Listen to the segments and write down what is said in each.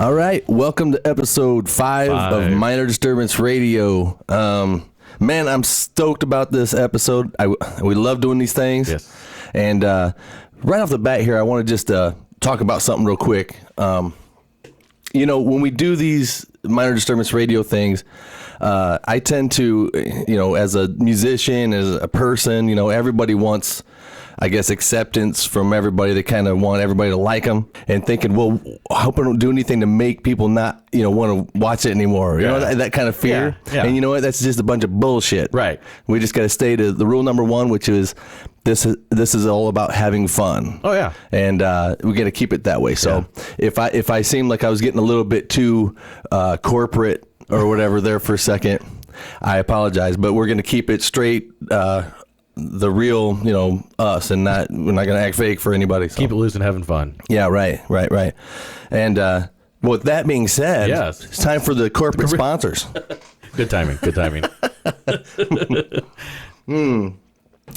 All right, welcome to episode 5 of Minor Disturbance Radio. Man, I'm stoked about this episode. We love doing these things. Yes. And right off the bat here, I want to just talk about something real quick. You know, when we do these Minor Disturbance Radio things, I tend to, you know, as a musician, as a person, you know, everybody wants, I guess, acceptance from everybody. They kind of want everybody to like them, and thinking, well, I hope I don't do anything to make people not, you know, want to watch it anymore. You know, that kind of fear. Yeah. And you know what? That's just a bunch of bullshit. Right. We just got to stay to the rule number 1, which is this is all about having fun. Oh yeah. And we got to keep it that way. So if I seem like I was getting a little bit too corporate or whatever there for a second, I apologize. But we're going to keep it straight. The real, you know, us, and we're not going to act fake for anybody. So. Keep it loose and having fun. Yeah, right. And with that being said, yes. It's time for the corporate sponsors. Good timing.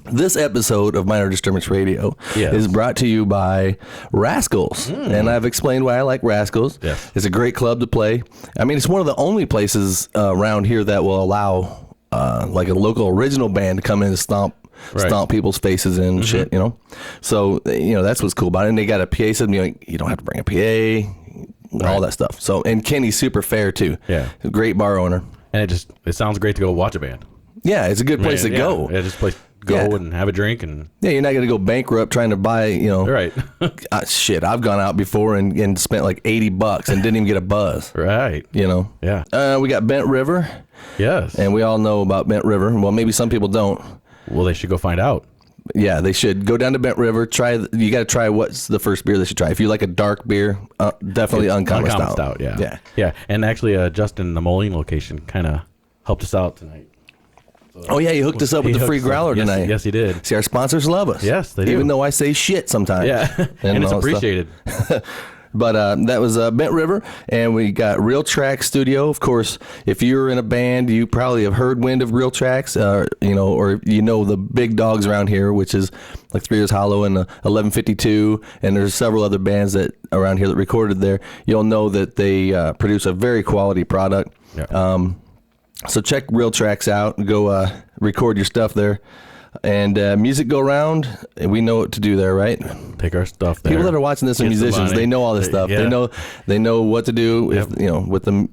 This episode of Minor Disturbance Radio is brought to you by Rascals. And I've explained why I like Rascals. Yes. It's a great club to play. I mean, it's one of the only places around here that will allow like a local original band to come in and stomp people's faces and shit, you know? So, you know, that's what's cool about it. And they got a PA system. You don't have to bring a PA, all that stuff. So, and Kenny's super fair too. Yeah. Great bar owner. And it sounds great to go watch a band. Yeah, it's a good place to go. Yeah, just go and have a drink. And yeah, you're not going to go bankrupt trying to buy, you know. Right. Shit, I've gone out before and spent like $80 and didn't even get a buzz. Right. You know. Yeah. We got Bent River. Yes. And we all know about Bent River. Well, maybe some people don't. Well, they should go find out. Yeah, they should go down to Bent River. You got to try what's the first beer they should try. If you like a dark beer, definitely Uncommon Stout. Yeah. And actually, Justin, the Moline location, kind of helped us out tonight. So, he hooked us up with the free growler tonight. Yes, he did. See, our sponsors love us. Yes, they do. Even though I say shit sometimes. Yeah, and it's appreciated. But that was Bent River, and we got Real Tracks Studio. Of course, if you're in a band, you probably have heard wind of Real Tracks, you know, or you know the big dogs around here, which is like 3 Years Hollow and 1152, and there's several other bands that around here that recorded there. You'll know that they produce a very quality product. Yeah. So check Real Tracks out and go record your stuff there. And music go around, and we know what to do there, right? Take our stuff there. People that are watching this are musicians. They know all this stuff. Yeah. They know what to do. If you know, with the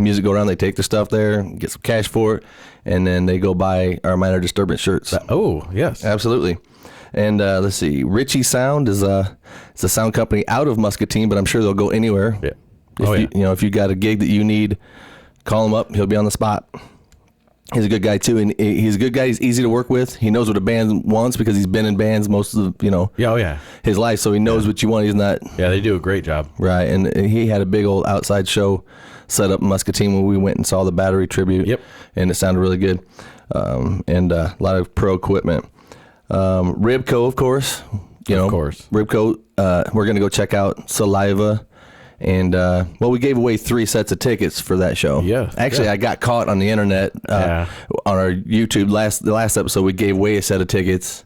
music go around, they take their stuff there, get some cash for it, and then they go buy our Minor Disturbance shirts. Oh, yes. Absolutely. And let's see, Richie Sound is it's a sound company out of Muscatine, but I'm sure they'll go anywhere. Yeah. If you got a gig that you need, call him up. He'll be on the spot. He's a good guy too, and he's a good guy. He's easy to work with. He knows what a band wants because he's been in bands most of his life, so he knows what you want. He's not. Yeah, they do a great job. Right, and he had a big old outside show set up in Muscatine when we went and saw the Battery tribute. Yep, and it sounded really good, and a lot of pro equipment. Ribco, of course. Of course, Ribco. We're gonna go check out Saliva. And, we gave away 3 sets of tickets for that show. Yeah. Actually, I got caught on the internet on our YouTube. The last episode, we gave away a set of tickets,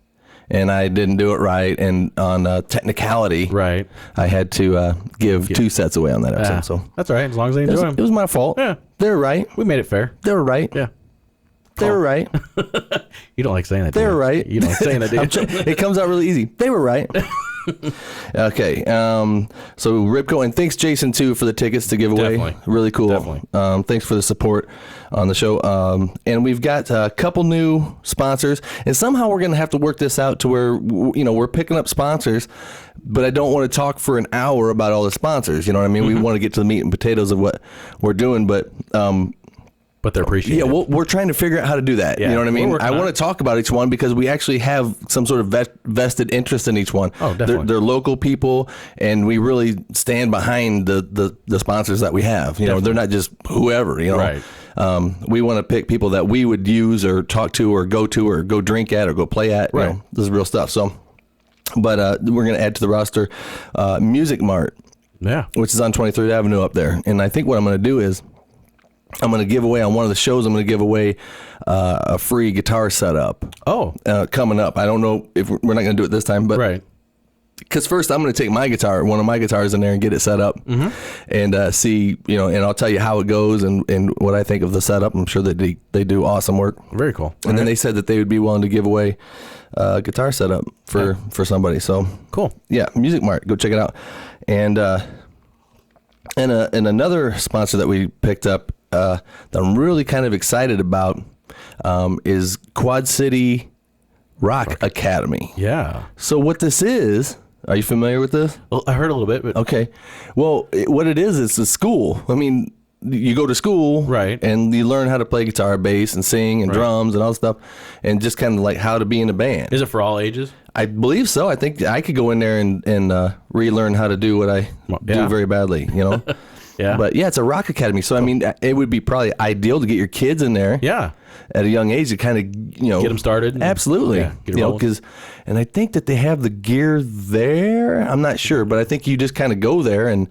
and I didn't do it right. And on technicality, I had to give 2 sets away on that episode. So that's all right, as long as they enjoy them. It was my fault. Yeah. They were right. We made it fair. They were right. Yeah. They were right. You don't like saying that, They were right. You don't like saying that, do you? It comes out really easy. They were right. Okay, so Ribco, and thanks Jason too for the tickets to give away. Definitely. Really cool. Definitely. Thanks for the support on the show. And we've got a couple new sponsors, and somehow we're gonna have to work this out to where we're picking up sponsors, but I don't want to talk for an hour about all the sponsors. You know what I mean? We want to get to the meat and potatoes of what we're doing, but they're appreciated. Yeah, we're trying to figure out how to do that. Yeah, you know what I mean? I want to talk about each one because we actually have some sort of vested interest in each one. Oh, definitely. They're local people, and we really stand behind the sponsors that we have. You know, they're not just whoever. You know, right? We want to pick people that we would use or talk to or go drink at or go play at. Right. You know, this is real stuff. So, but we're going to add to the roster Music Mart. Yeah. Which is on 23rd Avenue up there. And I think what I'm going to do is I'm going to give away on one of the shows. I'm going to give away a free guitar setup. Oh, coming up. I don't know if we're not going to do it this time, but right. because first I'm going to take one of my guitars in there and get it set up and see, and I'll tell you how it goes and what I think of the setup. I'm sure that they do awesome work. Very cool. And then they said that they would be willing to give away a guitar setup for somebody. So cool. Yeah, Music Mart, go check it out. And another sponsor that we picked up that I'm really kind of excited about is Quad City Rock Academy. Yeah. So what this is, are you familiar with this? Well, I heard a little bit, but Okay. Well, what it is, it's a school. I mean, you go to school, Right. and you learn how to play guitar, bass, and sing, and drums, and all that stuff, and just kind of like how to be in a band. is it for all ages? I believe so. I think I could go in there and relearn how to do what I do very badly, Yeah. But yeah, it's a rock academy. So, I mean, it would be probably ideal to get your kids in there Yeah. at a young age to kind of, Get them started. Absolutely. Yeah, get it rolling. And I think that they have the gear there. I'm not sure, but I think you just kind of go there. And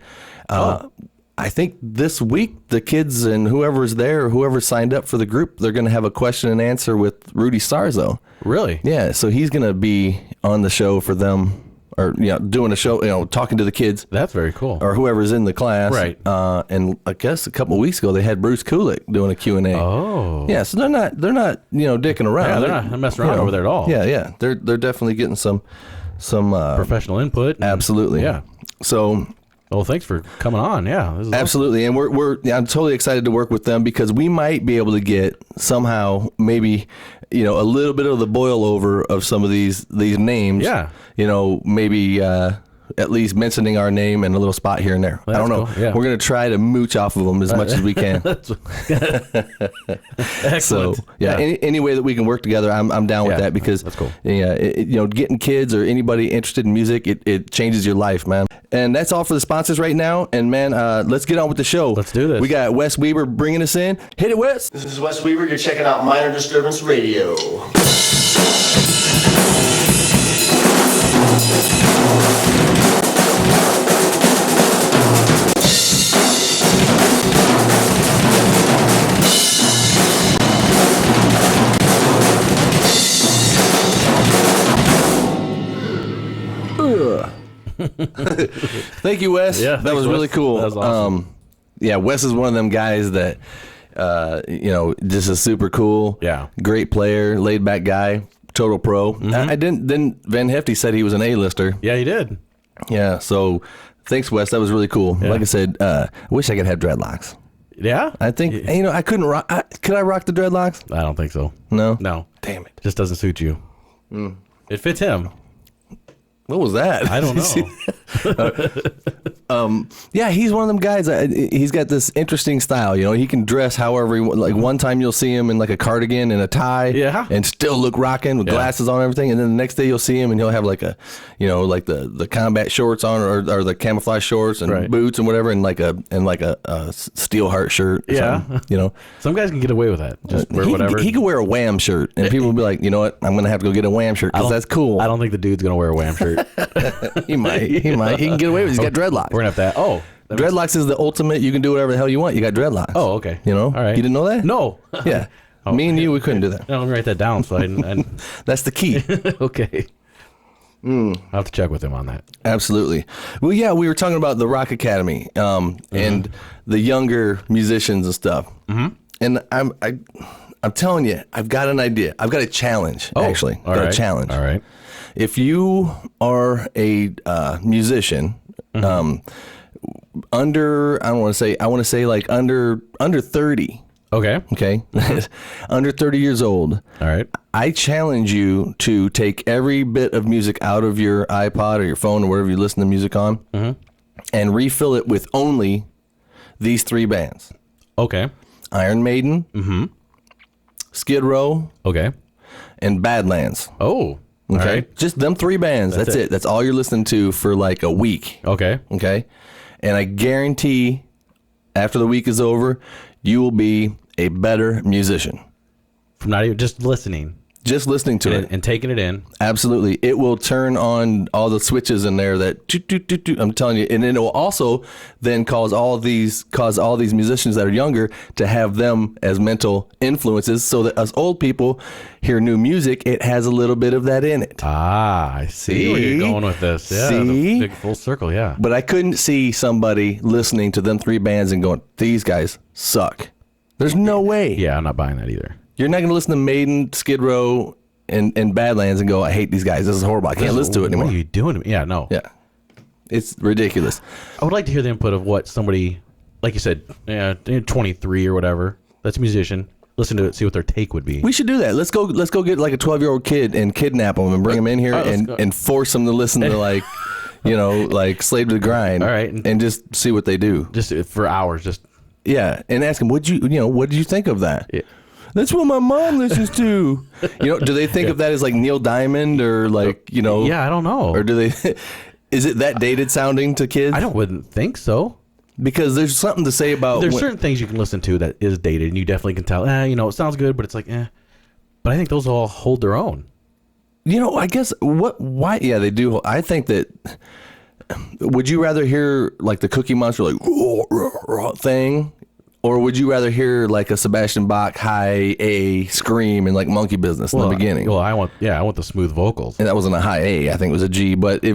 I think this week, the kids and whoever's there, whoever signed up for the group, they're going to have a question and answer with Rudy Sarzo. Really? Yeah. So he's going to be on the show for them, or, doing a show, talking to the kids. That's very cool. Or whoever's in the class. Right. And I guess a couple of weeks ago, they had Bruce Kulick doing a Q&A. Oh. Yeah, so they're not dicking around. Yeah, they're not messing around over there at all. Yeah. They're definitely getting some Professional input. absolutely. Yeah. So Well, thanks for coming on. Yeah. This is absolutely, and I'm totally excited to work with them because we might be able to get somehow maybe a little bit of the boil over of some of these names. Yeah. Maybe at least mentioning our name and a little spot here and there. I don't know. Cool. Yeah. We're gonna try to mooch off of them as much as we can. Excellent. So any way that we can work together, I'm down with Yeah, that because that's cool. Yeah, getting kids or anybody interested in music, it changes your life, man. And that's all for the sponsors right now. And man, let's get on with the show. Let's do this. We got Wes Weeber bringing us in. Hit it, Wes. This is Wes Weeber. You're checking out Minor Disturbance Radio. Thank you, Wes. Yeah, that thanks, was Wes. really cool. That was awesome. Yeah, Wes is one of them guys that, just is super cool. Yeah. Great player, laid back guy, total pro. I didn't. Then Van Hefty said he was an A-lister. Yeah, you did. Yeah. So thanks, Wes. That was really cool. Yeah. Like I said, I wish I could have dreadlocks. Yeah? I think I couldn't rock. Could I rock the dreadlocks? I don't think so. No. No. Damn it. Just doesn't suit you. It fits him. What was that? I don't know. Yeah, he's one of them guys. He's got this interesting style. He can dress however he wants. Like one time you'll see him in like a cardigan and a tie, Yeah. and still look rocking with glasses on and everything. And then the next day you'll see him and he'll have like a, like the combat shorts on or the camouflage shorts and Right. boots and whatever, and like a steel heart shirt. Or Yeah. something, Some guys can get away with that. Just wear whatever. He could wear a Wham shirt, and people will be like, you know what? I'm gonna have to go get a Wham shirt because that's cool. I don't think the dude's going to wear a Wham shirt. He might. He can get away with it. He's got dreadlocks. We're going to have that. Oh. Dreadlocks is the ultimate. You can do whatever the hell you want. You got dreadlocks. Oh, okay. All right. You didn't know that? No. Yeah. Me and you, we couldn't do that. No, let me write that down. So That's the key. okay. I'll have to check with him on that. Absolutely. Well, yeah, we were talking about the Rock Academy and the younger musicians and stuff. And I'm telling you, I've got an idea. I've got a challenge, actually. All Got right. a challenge. All right. If you are a musician, under, I want to say like under 30. Okay. Okay. Under 30 years old. All right. I challenge you to take every bit of music out of your iPod or your phone or wherever you listen to music on and refill it with only these three bands: Okay. Iron Maiden, Skid Row, Okay. and Badlands. Oh. Okay. All right. Just them three bands. That's it. That's all you're listening to for like a week. Okay. Okay. And I guarantee after the week is over, you will be a better musician. From not even just listening. Just listening to it. And taking it in. Absolutely. It will turn on all the switches in there that I'm telling you. And then it will also then cause all these musicians that are younger to have them as mental influences, so that us old people hear new music, it has a little bit of that in it. Ah, I see where you're going with this. Yeah, See? the big full circle, yeah. But I couldn't see somebody listening to them 3 bands and going, these guys suck. There's no way. Yeah, I'm not buying that either. You're not going to listen to Maiden, Skid Row, and Badlands and go, I hate these guys. This is horrible. I can't listen to it anymore. What are you doing to me? Yeah, no. Yeah. It's ridiculous. I would like to hear the input of what somebody, like you said, 23 or whatever, that's a musician, listen to it, see what their take would be. We should do that. Let's go get like a 12-year-old kid and kidnap him and bring him in here and force him to listen to like, like Slave to the Grind. All right. And just see what they do. Just for hours, just. Yeah. And ask him, what did you think of that? Yeah. That's what my mom listens to. Do they think of that as like Neil Diamond or like, Yeah, I don't know. Or do they, is it that dated sounding to kids? wouldn't think so. Because there's something to say about. There's certain things you can listen to that is dated, and you definitely can tell, it sounds good, but it's like, But I think those all hold their own. I guess why? Yeah, they do. I think that. Would you rather hear like the Cookie Monster like thing? Or would you rather hear like a Sebastian Bach high A scream and like Monkey Business in the beginning? Well, I want the smooth vocals. And that wasn't a high A. I think it was a G. But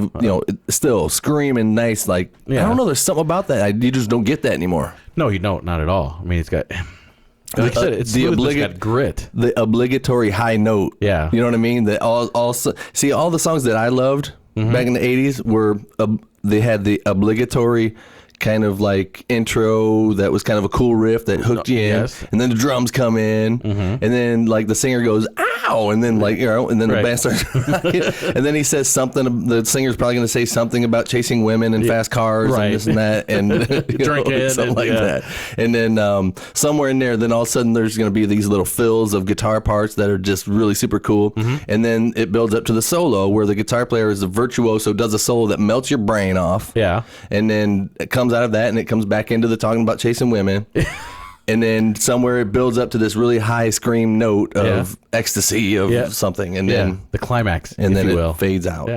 still screaming nice. Like I don't know. There's something about that. You just don't get that anymore. No, you don't. Not at all. I mean, it's got. Like I said, it's smooth, it's got grit. The obligatory high note. Yeah. You know what I mean? That all the songs that I loved back in the 80s were they had the obligatory kind of like intro that was kind of a cool riff that hooked you in, yes. And then the drums come in, and then like the singer goes ow, and then like and then the band starts, and then he says something. The singer's probably going to say something about chasing women and fast cars and this and that, and drinking something like that. And then somewhere in there, then all of a sudden there's going to be these little fills of guitar parts that are just really super cool, and then it builds up to the solo where the guitar player is a virtuoso, does a solo that melts your brain off, and then it comes out of that and it comes back into the talking about chasing women. And then somewhere it builds up to this really high scream note of ecstasy of something, and then the climax, and then it fades out.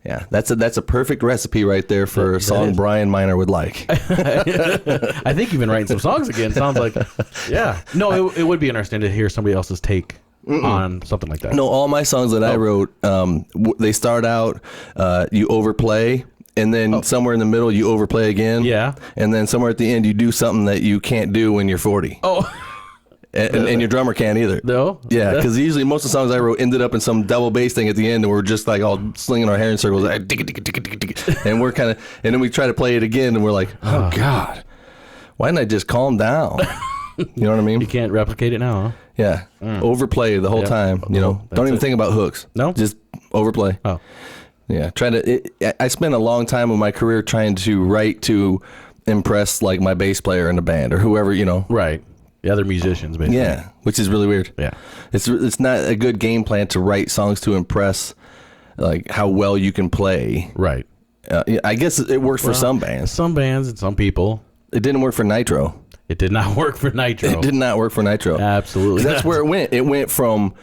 Yeah, that's a perfect recipe right there for a song Brian Miner would like. I think you've been writing some songs again. Sounds like, no, it would be interesting to hear somebody else's take on something like that. No, all my songs that I wrote, they start out you overplay. And then somewhere in the middle, you overplay again. Yeah. And then somewhere at the end, you do something that you can't do when you're 40. Oh. And your drummer can't either. No? Yeah, because usually most of the songs I wrote ended up in some double bass thing at the end, and we're just like all slinging our hair in circles. Like, and we're kind of, and then we try to play it again, and we're like, oh, God, why didn't I just calm down? You know what I mean? You can't replicate it now, huh? Yeah. Overplay the whole time. Don't even think about hooks. No? Just overplay. Oh. Yeah, I spent a long time of my career trying to write to impress like my bass player in the band or whoever, Right. The other musicians, basically. Yeah, which is really weird. Yeah. It's not a good game plan to write songs to impress like how well you can play. Right. I guess it works for some bands. Some bands and some people. It didn't work for Nitro. It did not work for Nitro. It did not work for Nitro. Absolutely. That's where it went. It went from,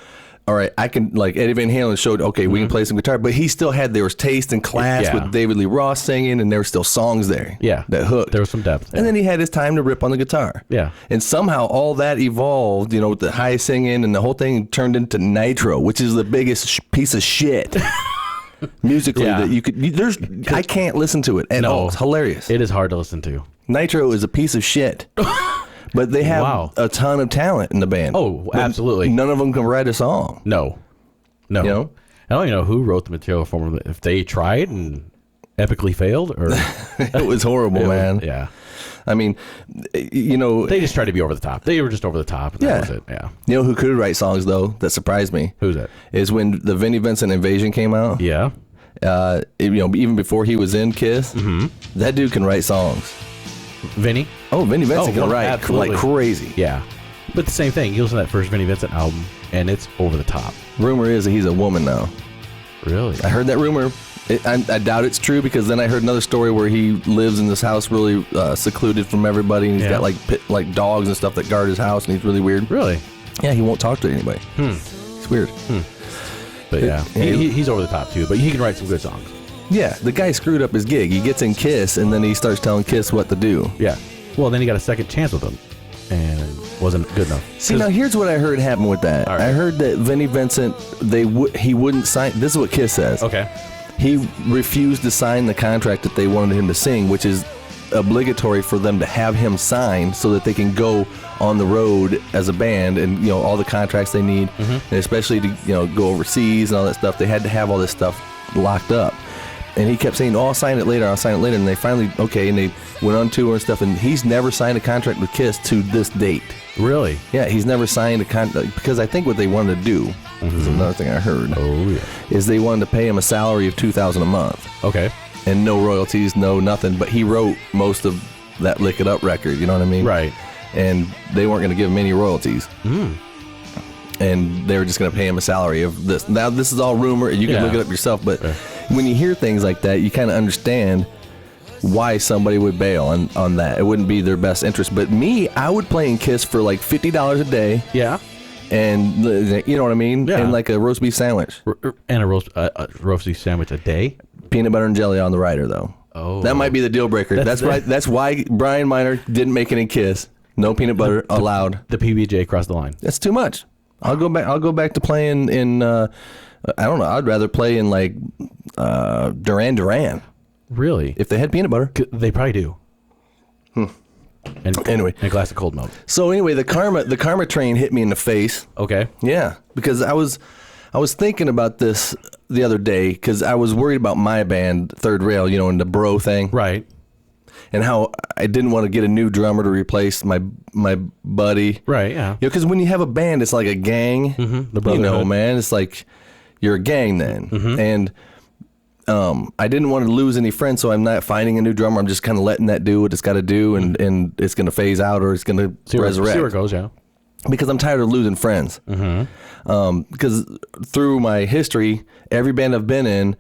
all right, I can, like Eddie Van Halen showed, okay, we can play some guitar, but he still had, there was taste and class with David Lee Roth singing, and there were still songs there. Yeah. That hooked. There was some depth. And then he had his time to rip on the guitar. Yeah. And somehow all that evolved, with the high singing, and the whole thing turned into Nitro, which is the biggest piece of shit musically that you could, I can't listen to it at all. It's hilarious. It is hard to listen to. Nitro is a piece of shit. But they have a ton of talent in the band. Oh, absolutely. None of them can write a song. No. I don't even know who wrote the material for them. If they tried and epically failed, or it was horrible, man. Yeah. I mean, they just tried to be over the top. They were just over the top. And that was it. Yeah. You know who could write songs though? That surprised me. Who's that? Is when the Vinnie Vincent Invasion came out. Yeah. Even before he was in Kiss, that dude can write songs. Vinnie? Oh, Vinnie Vincent can write like crazy. Yeah. But the same thing. You listen to that first Vinnie Vincent album, and it's over the top. Rumor is that he's a woman now. Really? I heard that rumor. I doubt it's true, because then I heard another story where he lives in this house really secluded from everybody, and he's got like dogs and stuff that guard his house, and he's really weird. Really? Yeah, he won't talk to anybody. He's weird. But yeah, he's over the top too. But he can write some good songs. Yeah, the guy screwed up his gig. He gets in Kiss, and then he starts telling Kiss what to do. Yeah. Well, then he got a second chance with them, and wasn't good enough. See, now here's what I heard happen with that. All right. I heard that Vinnie Vincent, he wouldn't sign. This is what Kiss says. Okay. He refused to sign the contract that they wanted him to sing, which is obligatory for them to have him sign so that they can go on the road as a band and all the contracts they need, and especially to go overseas and all that stuff. They had to have all this stuff locked up. And he kept saying, I'll sign it later, and they finally, and they went on tour and stuff, and he's never signed a contract with Kiss to this date. Really? Yeah, he's never signed a contract, because I think what they wanted to do, is another thing I heard, is they wanted to pay him a salary of $2,000 a month. Okay. And no royalties, no nothing, but he wrote most of that Lick It Up record, you know what I mean? Right. And they weren't going to give him any royalties. And they were just going to pay him a salary of this. Now, this is all rumor, and you can look it up yourself, but when you hear things like that, you kind of understand why somebody would bail on that. It wouldn't be their best interest. But me, I would play in Kiss for like $50 a day. Yeah. And you know what I mean? Yeah. And like a roast beef sandwich. And a roast beef sandwich a day? Peanut butter and jelly on the rider, though. Oh. That might be the deal breaker. That's why Brian Miner didn't make it in Kiss. No peanut butter allowed. The PBJ crossed the line. That's too much. I'll go back to playing in I don't know. I'd rather play in like Duran Duran. Really? If they had peanut butter. They probably do. And Anyway, and a glass of cold milk. So anyway, the karma train hit me in the face. Okay. Yeah, because I was thinking about this the other day because I was worried about my band Third Rail, and the bro thing. Right. And how I didn't want to get a new drummer to replace my buddy. Right, yeah. Because when you have a band, it's like a gang. The brotherhood. Man, it's like you're a gang then. And I didn't want to lose any friends, so I'm not finding a new drummer. I'm just kind of letting that do what it's got to do, and it's going to phase out or it's going to resurrect. See where it goes, yeah. Because I'm tired of losing friends. Because through my history, every band I've been in,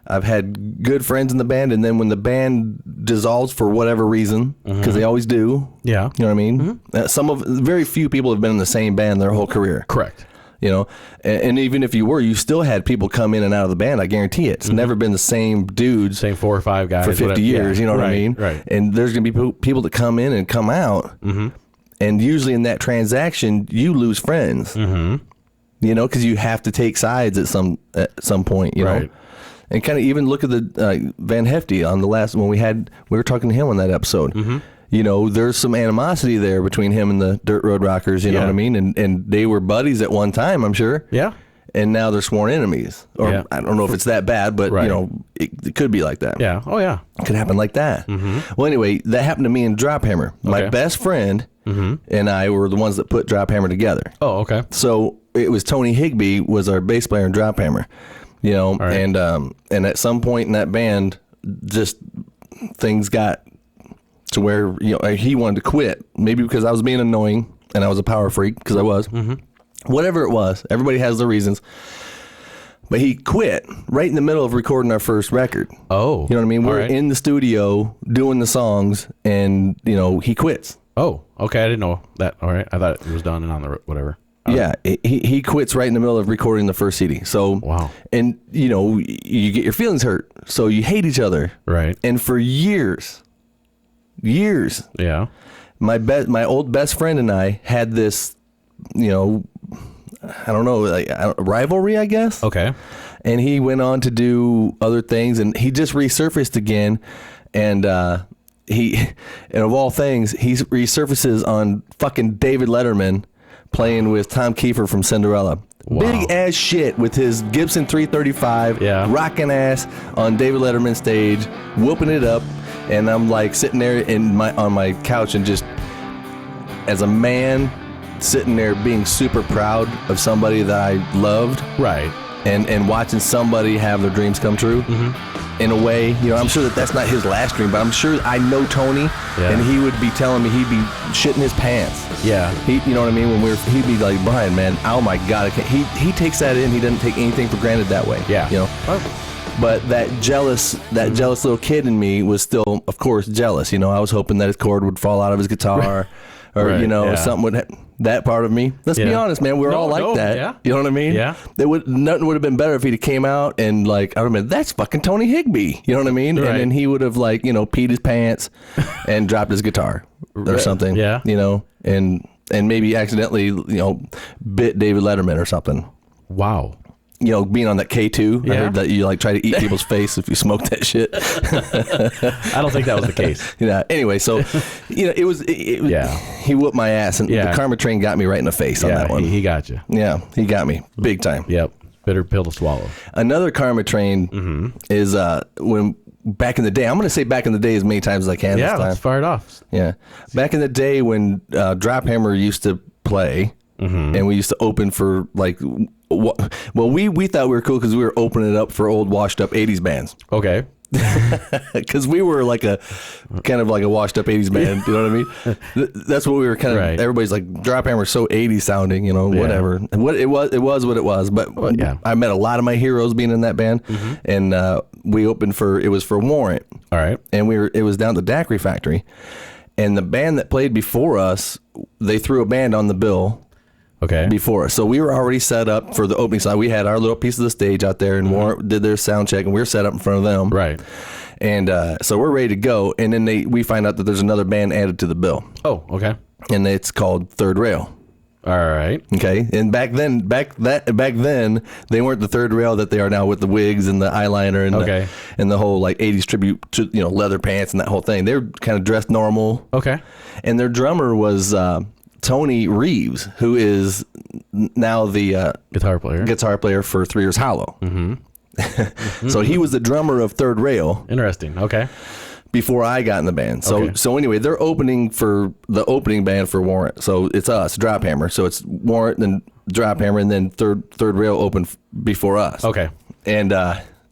I've had good friends in the band, and then when the band dissolves for whatever reason, because they always do. Yeah. You know what I mean? Very few people have been in the same band their whole career. Correct. And even if you still had people come in and out of the band. I guarantee it. It's never been the same dudes. Same 4 or 5 guys for 50 years. You know what I mean? Right. And there's going to be people that come in and come out. And usually in that transaction, you lose friends. Because you have to take sides at some point. You know. And kind of even look at the Van Hefty on the last one we were talking to him on that episode. There's some animosity there between him and the Dirt Road Rockers, you know what I mean? And they were buddies at one time, I'm sure. Yeah. And now they're sworn enemies. Or I don't know if it's that bad, but, it could be like that. Yeah. Oh, yeah. It could happen like that. Well, anyway, that happened to me and Drop Hammer. My best friend and I were the ones that put Drop Hammer together. Oh, okay. So it was Tony Higbee was our bass player in Drop Hammer. And at some point in that band, just things got to where he wanted to quit. Maybe because I was being annoying and I was a power freak because I was. Whatever it was, everybody has their reasons. But he quit right in the middle of recording our first record. Oh, you know what I mean? We're in the studio doing the songs, and he quits. Oh, okay. I didn't know that. All right, I thought it was done and on the whatever. Yeah, he quits right in the middle of recording the first CD. So, wow. And, you get your feelings hurt. So you hate each other. Right. And for years, yeah, my old best friend and I had this, I don't know, like rivalry, I guess. Okay. And he went on to do other things, and he just resurfaced again. And and of all things, he resurfaces on fucking David Letterman, playing with Tom Kiefer from Cinderella. Wow. Big ass shit with his Gibson 335, rocking ass on David Letterman's stage, whooping it up, and I'm like sitting there on my couch and just, as a man, sitting there being super proud of somebody that I loved, right, and watching somebody have their dreams come true. In a way, I'm sure that's not his last dream, but I'm sure I know Tony, and he would be telling me he'd be shitting his pants. Yeah, you know what I mean? He'd be like, Brian, man, oh my God, he takes that in. He doesn't take anything for granted that way. Yeah, But that jealous little kid in me was still, of course, jealous. I was hoping that his cord would fall out of his guitar, or Right, yeah. something would that part of me. Let's be honest, man. We're all like that. Yeah. You know what I mean? Yeah. Nothing would have been better if he came out and like I would have been, that's fucking Tony Higbee. You know what I mean? Right. And then he would have like peed his pants and dropped his guitar or something. Yeah. And maybe accidentally bit David Letterman or something. Wow. Being on that K2, I Yeah. heard that you like try to eat people's face if you smoke that shit. I don't think that was the case. Anyway, so it was. He whooped my ass, and the karma train got me right in the face on that one. He got you. Yeah, he got me big time. Yep. Bitter pill to swallow. Another karma train is when back in the day. I'm going to say back in the day as many times as I can. Yeah, this time. let's fire it off. Yeah, back in the day when Drop Hammer used to play, and we used to open for like. Well, we thought we were cool because we were opening it up for old washed up 80s bands. Okay. Because we were like a kind of like a washed up 80s band. You know what I mean? That's what we were kind of. Right. Everybody's like Drop Hammer so 80s sounding. Whatever. And what it was what it was. But I met a lot of my heroes being in that band, and we opened for Warrant. All right. And it was down at the Daiquiri Factory, and the band that played before us, they threw a band on the bill. Okay. Before us. So we were already set up for the opening side. We had our little piece of the stage out there, and Warrant did their sound check, and we were set up in front of them. Right. And so we're ready to go, and then we find out that there's another band added to the bill. Oh, okay. And it's called Third Rail. All right. Okay. And back then, they weren't the Third Rail that they are now with the wigs and the eyeliner and the whole like 80s tribute to leather pants and that whole thing. They're kind of dressed normal. Okay. And their drummer was Tony Reeves, who is now the guitar player for 3 Years Hollow. So he was the drummer of Third Rail. Interesting. Okay. Before I got in the band. So anyway, they're opening for the opening band for Warrant. So it's us, Drop Hammer. So it's Warrant, then Drop Hammer, and then Third Rail open before us. Okay. And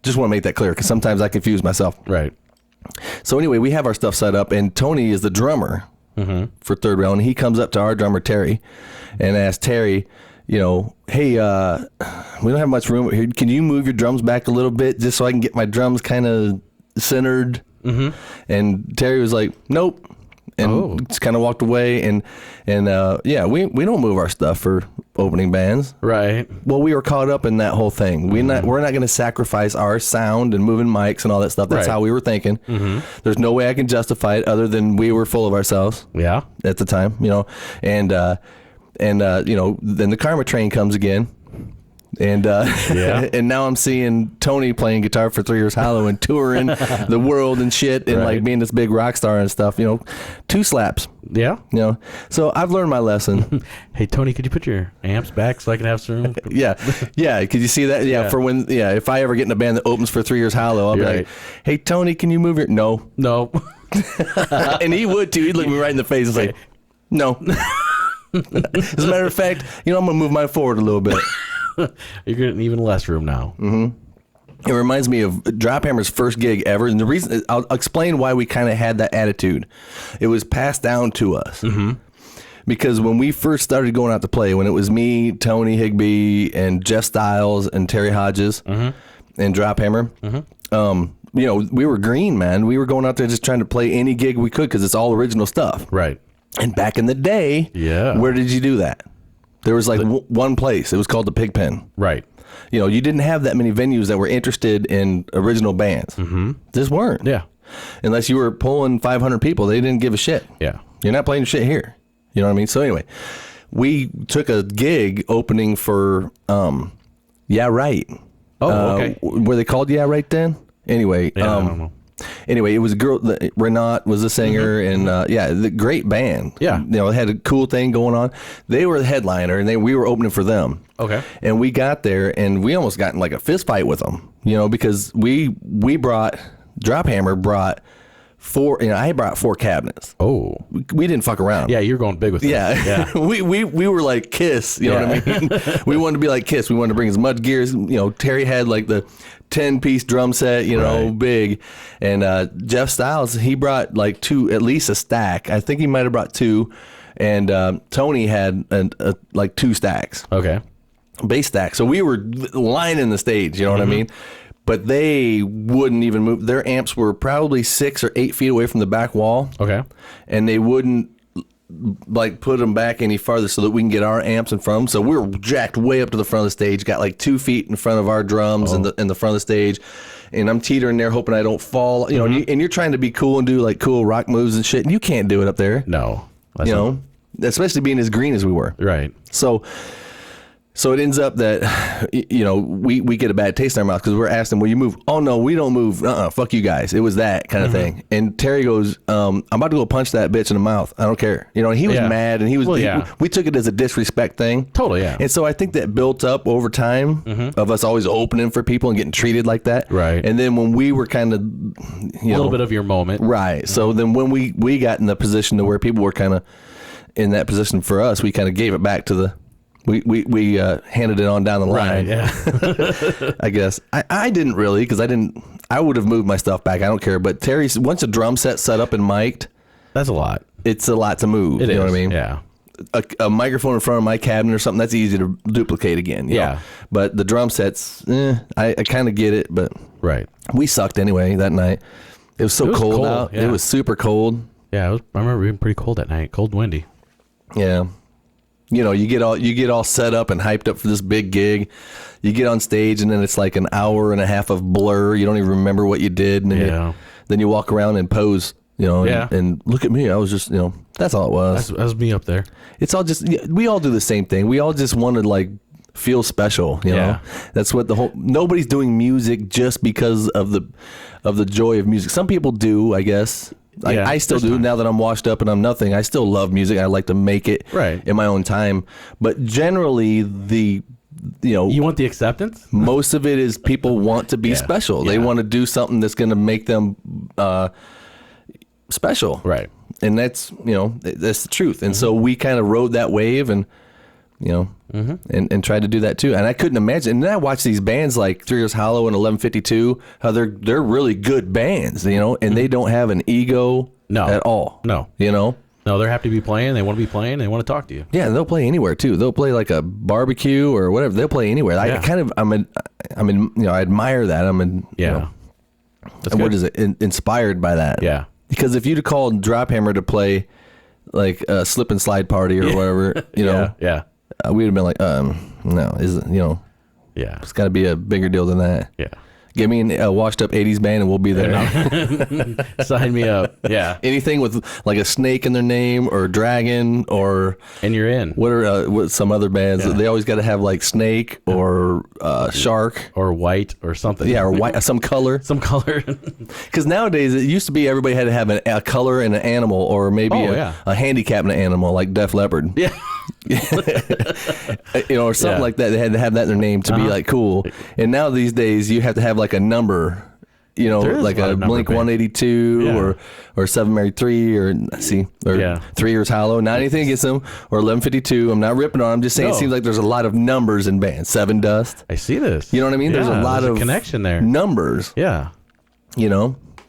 just want to make that clear because sometimes I confuse myself. Right. So anyway, we have our stuff set up, and Tony is the drummer for Third Rail, and he comes up to our drummer Terry and asks Terry, hey, we don't have much room here. Can you move your drums back a little bit just so I can get my drums kind of centered? And Terry was like, nope, and just kind of walked away. And we don't move our stuff for opening bands. Right. Well, we were caught up in that whole thing. We're not going to sacrifice our sound and moving mics and all that stuff. That's how we were thinking. There's no way I can justify it other than we were full of ourselves. Yeah. At the time, and then the karma train comes again. And and now I'm seeing Tony playing guitar for 3 Years Hollow and touring the world and shit and like being this big rock star and stuff. 2 slaps. Yeah. So I've learned my lesson. Hey Tony, could you put your amps back so I can have some room? Yeah. Could you see that? Yeah. For when if I ever get in a band that opens for 3 Years Hollow, I'll be like, hey Tony, can you move your no? And he would too. He'd look me right in the face and say, no. As a matter of fact, I'm gonna move mine forward a little bit. You're getting even less room now. It reminds me of Drop Hammer's first gig ever. And the reason, I'll explain why we kind of had that attitude. It was passed down to us. Because when we first started going out to play, when it was me, Tony Higbee, and Jeff Styles, and Terry Hodges, and Drop Hammer, we were green, man. We were going out there just trying to play any gig we could because it's all original stuff. Right. And back in the day, where did you do that? There was like one place. It was called the Pigpen. Right. You didn't have that many venues that were interested in original bands. Just weren't. Yeah. Unless you were pulling 500 people, they didn't give a shit. Yeah. You're not playing shit here. You know what I mean? So anyway, we took a gig opening for Yeah Right. Oh, okay. Were they called Yeah Right then? Anyway, I don't know. Anyway, it was a girl. Renat was the singer, and the great band. Yeah, they had a cool thing going on. They were the headliner, and we were opening for them. Okay, and we got there, and we almost got in like a fist fight with them. Because we brought Drop Hammer brought 4. I brought 4 cabinets. Oh, we didn't fuck around. Yeah, you're going big with that. Yeah. we were like Kiss. You know what I mean? We wanted to be like Kiss. We wanted to bring as much gear as Terry had like the 10-piece drum set, big. And Jeff Styles, he brought like 2, at least a stack. I think he might have brought 2. And Tony had like 2 stacks. Okay. Bass stack. So we were lining the stage, you know what I mean? But they wouldn't even move. Their amps were probably 6 or 8 feet away from the back wall. Okay. And they wouldn't like put them back any farther so that we can get our amps in front of them. So we're jacked way up to the front of the stage, got like 2 feet in front of our drums in the front of the stage. And I'm teetering there hoping I don't fall, you know, and you're trying to be cool and do like cool rock moves and shit. And you can't do it up there. No. You know, especially being as green as we were. Right. So it ends up that, you know, we get a bad taste in our mouth because we're asking, will you move? Oh, no, we don't move. Fuck you guys. It was that kind of thing. And Terry goes, I'm about to go punch that bitch in the mouth. I don't care. You know, and he was mad, and he was, we took it as a disrespect thing. Totally, yeah. And so I think that built up over time of us always opening for people and getting treated like that. Right. And then when we were kind of, a little bit of your moment. Right. So then when we got in the position to where people were kind of in that position for us, we kind of gave it back to the, we handed it on down the line. Right, yeah. I guess I didn't really, because I would have moved my stuff back. I don't care. But Terry, once a drum set set up and mic'd, that's a lot. It's a lot to move. You know what I mean? Yeah. A microphone in front of my cabinet or something, that's easy to duplicate again. You know? But the drum sets, I kind of get it, but right. We sucked anyway that night. It was cold out. Yeah. It was super cold. Yeah, I remember being pretty cold that night. Cold and windy. Yeah. You know, you get all set up and hyped up for this big gig. You get on stage and then it's like an hour and a half of blur. You don't even remember what you did. And then you walk around and pose, you know, and look at me. I was just, you know, that's all it was. That was me up there. It's all just, we all do the same thing. We all just want to like feel special, you know. That's what nobody's doing music just because of the joy of music. Some people do, I guess. I still do now that I'm washed up and I'm nothing. I still love music. I like to make it in my own time. But generally, you want the acceptance? Most of it is people want to be special. They want to do something that's going to make them special. Right. And that's the truth. And so we kind of rode that wave and and tried to do that too. And I couldn't imagine. And then I watched these bands like 3 Years Hollow and 1152, how they're really good bands, you know, and they don't have an ego at all. No. You know? No, they're happy to be playing. They want to be playing. They want to talk to you. Yeah, and they'll play anywhere too. They'll play like a barbecue or whatever. They'll play anywhere. I admire that. What is it? Inspired by that. Yeah. Because if you'd have called Drop Hammer to play like a slip and slide party or whatever, you know. We'd have been like, no, it's got to be a bigger deal than that. Yeah. Get me a washed up 80s band and we'll be there. Sign me up. Yeah. Anything with like a snake in their name or dragon or. And you're in. What are some other bands? They always got to have like snake or shark. Or white or something. Yeah, or white, some color. Some color. Because nowadays it used to be everybody had to have a color and an animal or maybe a handicap and an animal like Def Leppard. Yeah. Or something like that. They had to have that in their name to be like cool. And now these days you have to have like a number, like a Blink 182 or 7 Mary 3 or 3 Years Hollow. Not anything against them or 1152. I'm not ripping on. I'm just saying it seems like there's a lot of numbers in bands. Seven Dust. I see this. You know what I mean? Yeah, there's a lot of connection there. Numbers. Yeah.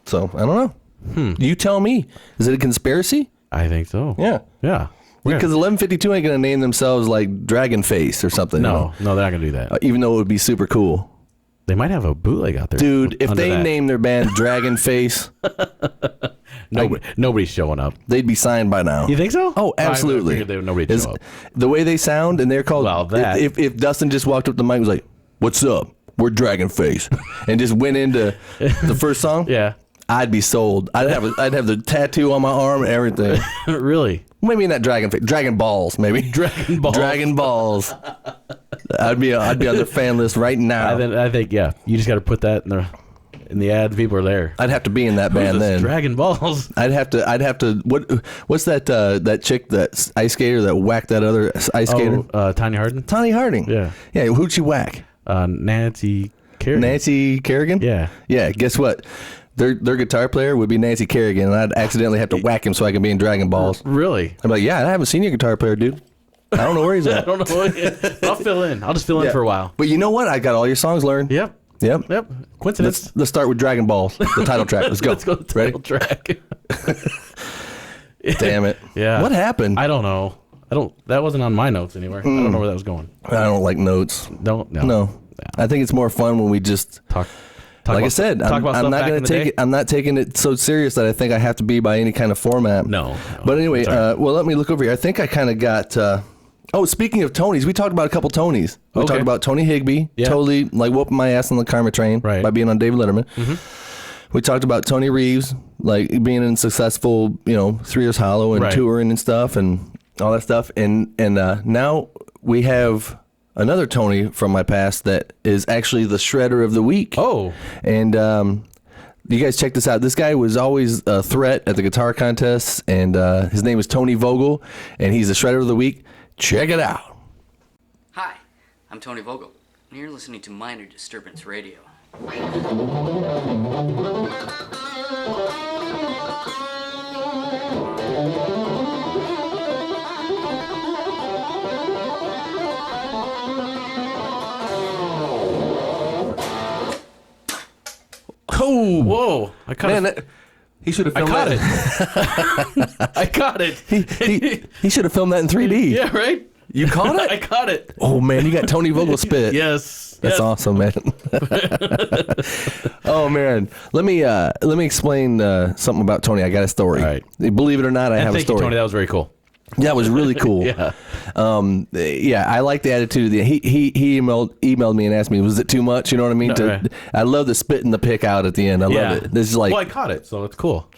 So I don't know. You tell me. Is it a conspiracy? I think so. Yeah. Yeah. Because 1152 ain't going to name themselves like Dragon Face or something. No, they're not going to do that. Even though it would be super cool. They might have a bootleg out there. Dude, if they name their band Dragon Face, nobody's showing up. They'd be signed by now. You think so? Oh, absolutely. Nobody'd show up. The way they sound, and they're called. Well, that. If Dustin just walked up to the mic and was like, "What's up? We're Dragon Face," and just went into the first song, I'd be sold. I'd have the tattoo on my arm and everything. Really? Maybe not Dragon Face. Dragon Balls, maybe. Dragon Balls. Dragon Balls. I'd be on their fan list right now. I think you just got to put that in the ad. People are there. I'd have to be in that band then. Dragon Balls. I'd have to. What's that chick, that ice skater that whacked that other ice skater? Tanya Harding. Tony Harding. Yeah. Yeah. Who'd she whack? Nancy Kerrigan. Nancy Kerrigan. Yeah. Yeah. Guess what? Their guitar player would be Nancy Kerrigan, and I'd accidentally have to whack him so I can be in Dragon Balls. Really? I'm like, I haven't seen your guitar player, dude. I don't know where he's at. I don't know. I'll fill in. I'll just fill in for a while. But you know what? I got all your songs learned. Yep. Coincidence. Let's start with Dragon Balls, the title track. Let's go. Let's go to the title track. Damn it. Yeah. What happened? I don't know. That wasn't on my notes anywhere. I don't know where that was going. I don't like notes. No. I think it's more fun when we just talk. like I said, I'm not going to take it. I'm not taking it so serious that I think I have to be by any kind of format. No. But anyway, well, let me look over here. I think I kind of got. Speaking of Tonys, we talked about a couple Tonys. We talked about Tony Higbee, totally like whooping my ass on the karma train by being on David Letterman. We talked about Tony Reeves, like being in successful, 3 Years Hollow and touring and stuff and all that stuff. And now we have another Tony from my past that is actually the Shredder of the Week. Oh. And you guys check this out. This guy was always a threat at the guitar contests, and his name is Tony Vogel, and he's the Shredder of the Week. Check it out. Hi, I'm Tony Vogel, and you're listening to Minor Disturbance Radio. Oh, whoa! He should have filmed that. I caught it. He should have filmed that in 3D. Yeah, right. You caught it? I caught it. Oh man, you got Tony Vogel spit. Yes. That's awesome, man. Oh man, let me explain something about Tony. I got a story. All right. Believe it or not, I have a story. Thank you, Tony. That was very cool. Yeah, it was really cool. Yeah. I like the attitude. He emailed me and asked me, was it too much? You know what I mean? Right. I love the spitting the pick out at the end. I love it. This is like, well, I caught it, so it's cool.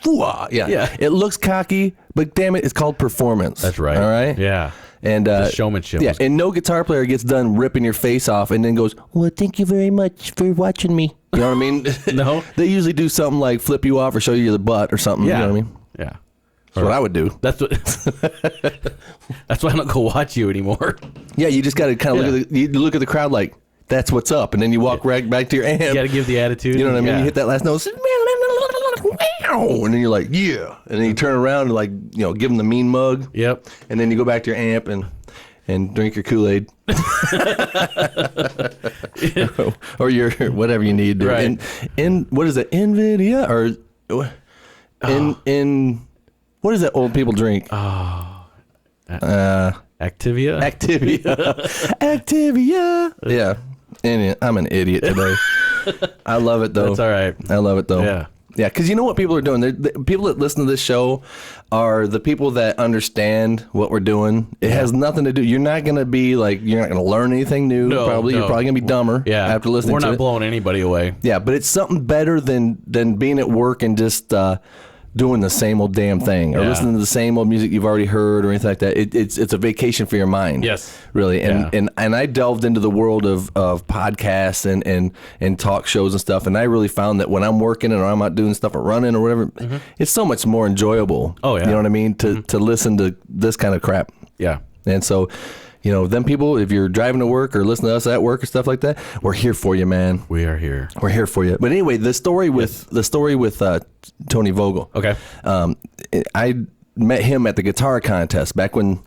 Yeah. It looks cocky, but damn it, it's called performance. That's right. All right. Yeah. And showmanship. Yeah, and no guitar player gets done ripping your face off and then goes, well, thank you very much for watching me. You know what I mean? No. They usually do something like flip you off or show you the butt or something. Yeah. You know what I mean? Yeah. That's what I would do. That's why I don't go watch you anymore. Yeah, you just got to kind of look at the crowd like, that's what's up. And then you walk right back to your amp. You got to give the attitude. You know what I mean? You hit that last note. And then you're like, yeah. And then you turn around and like, give them the mean mug. Yep. And then you go back to your amp and drink your Kool-Aid. Or your whatever you need. Right. In what is it? NVIDIA or what is that old people drink? Activia. Activia. Yeah. I'm an idiot today. I love it though. That's all right. I love it though. Yeah. Yeah, because you know what people are doing? The people that listen to this show are the people that understand what we're doing. It has nothing to do. You're not going to be like, you're not going to learn anything new. No, probably. no. You're probably going to be dumber after listening to it. We're not blowing anybody away. Yeah, but it's something better than being at work and just doing the same old damn thing or listening to the same old music you've already heard or anything like that. It's a vacation for your mind. Yes. Really. And I delved into the world of podcasts and talk shows and stuff. And I really found that when I'm working or I'm out doing stuff or running or whatever, it's so much more enjoyable. Oh, yeah. You know what I mean? To listen to this kind of crap. Yeah. And so, them people, if you're driving to work or listening to us at work or stuff like that, we're here for you, man. We are here. We're here for you. But anyway, the story with Tony Vogel. Okay. I met him at the guitar contest back when,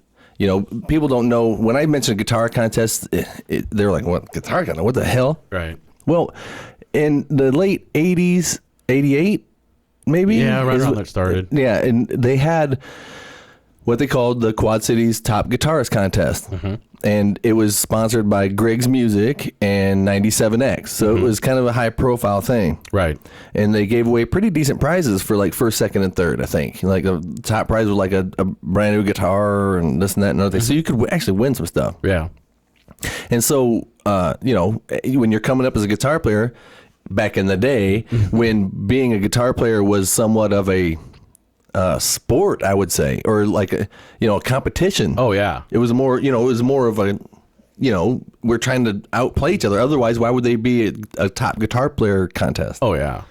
people don't know. When I mention guitar contest, they're like, what, guitar contest? What the hell? Right. Well, in the late 80s, 88, maybe? Yeah, right around that started. Yeah, and they had what they called the Quad Cities Top Guitarist Contest. And it was sponsored by Griggs Music and 97X. So it was kind of a high profile thing. Right. And they gave away pretty decent prizes for like first, second, and third, I think. Like the top prize was like a brand new guitar and this and that and other thing. So you could actually win some stuff. Yeah. And so, when you're coming up as a guitar player, back in the day, when being a guitar player was somewhat of a sport, I would say, or like a competition. Oh yeah. It was more, of a, we're trying to outplay each other. Otherwise, why would they be a top guitar player contest? Oh yeah.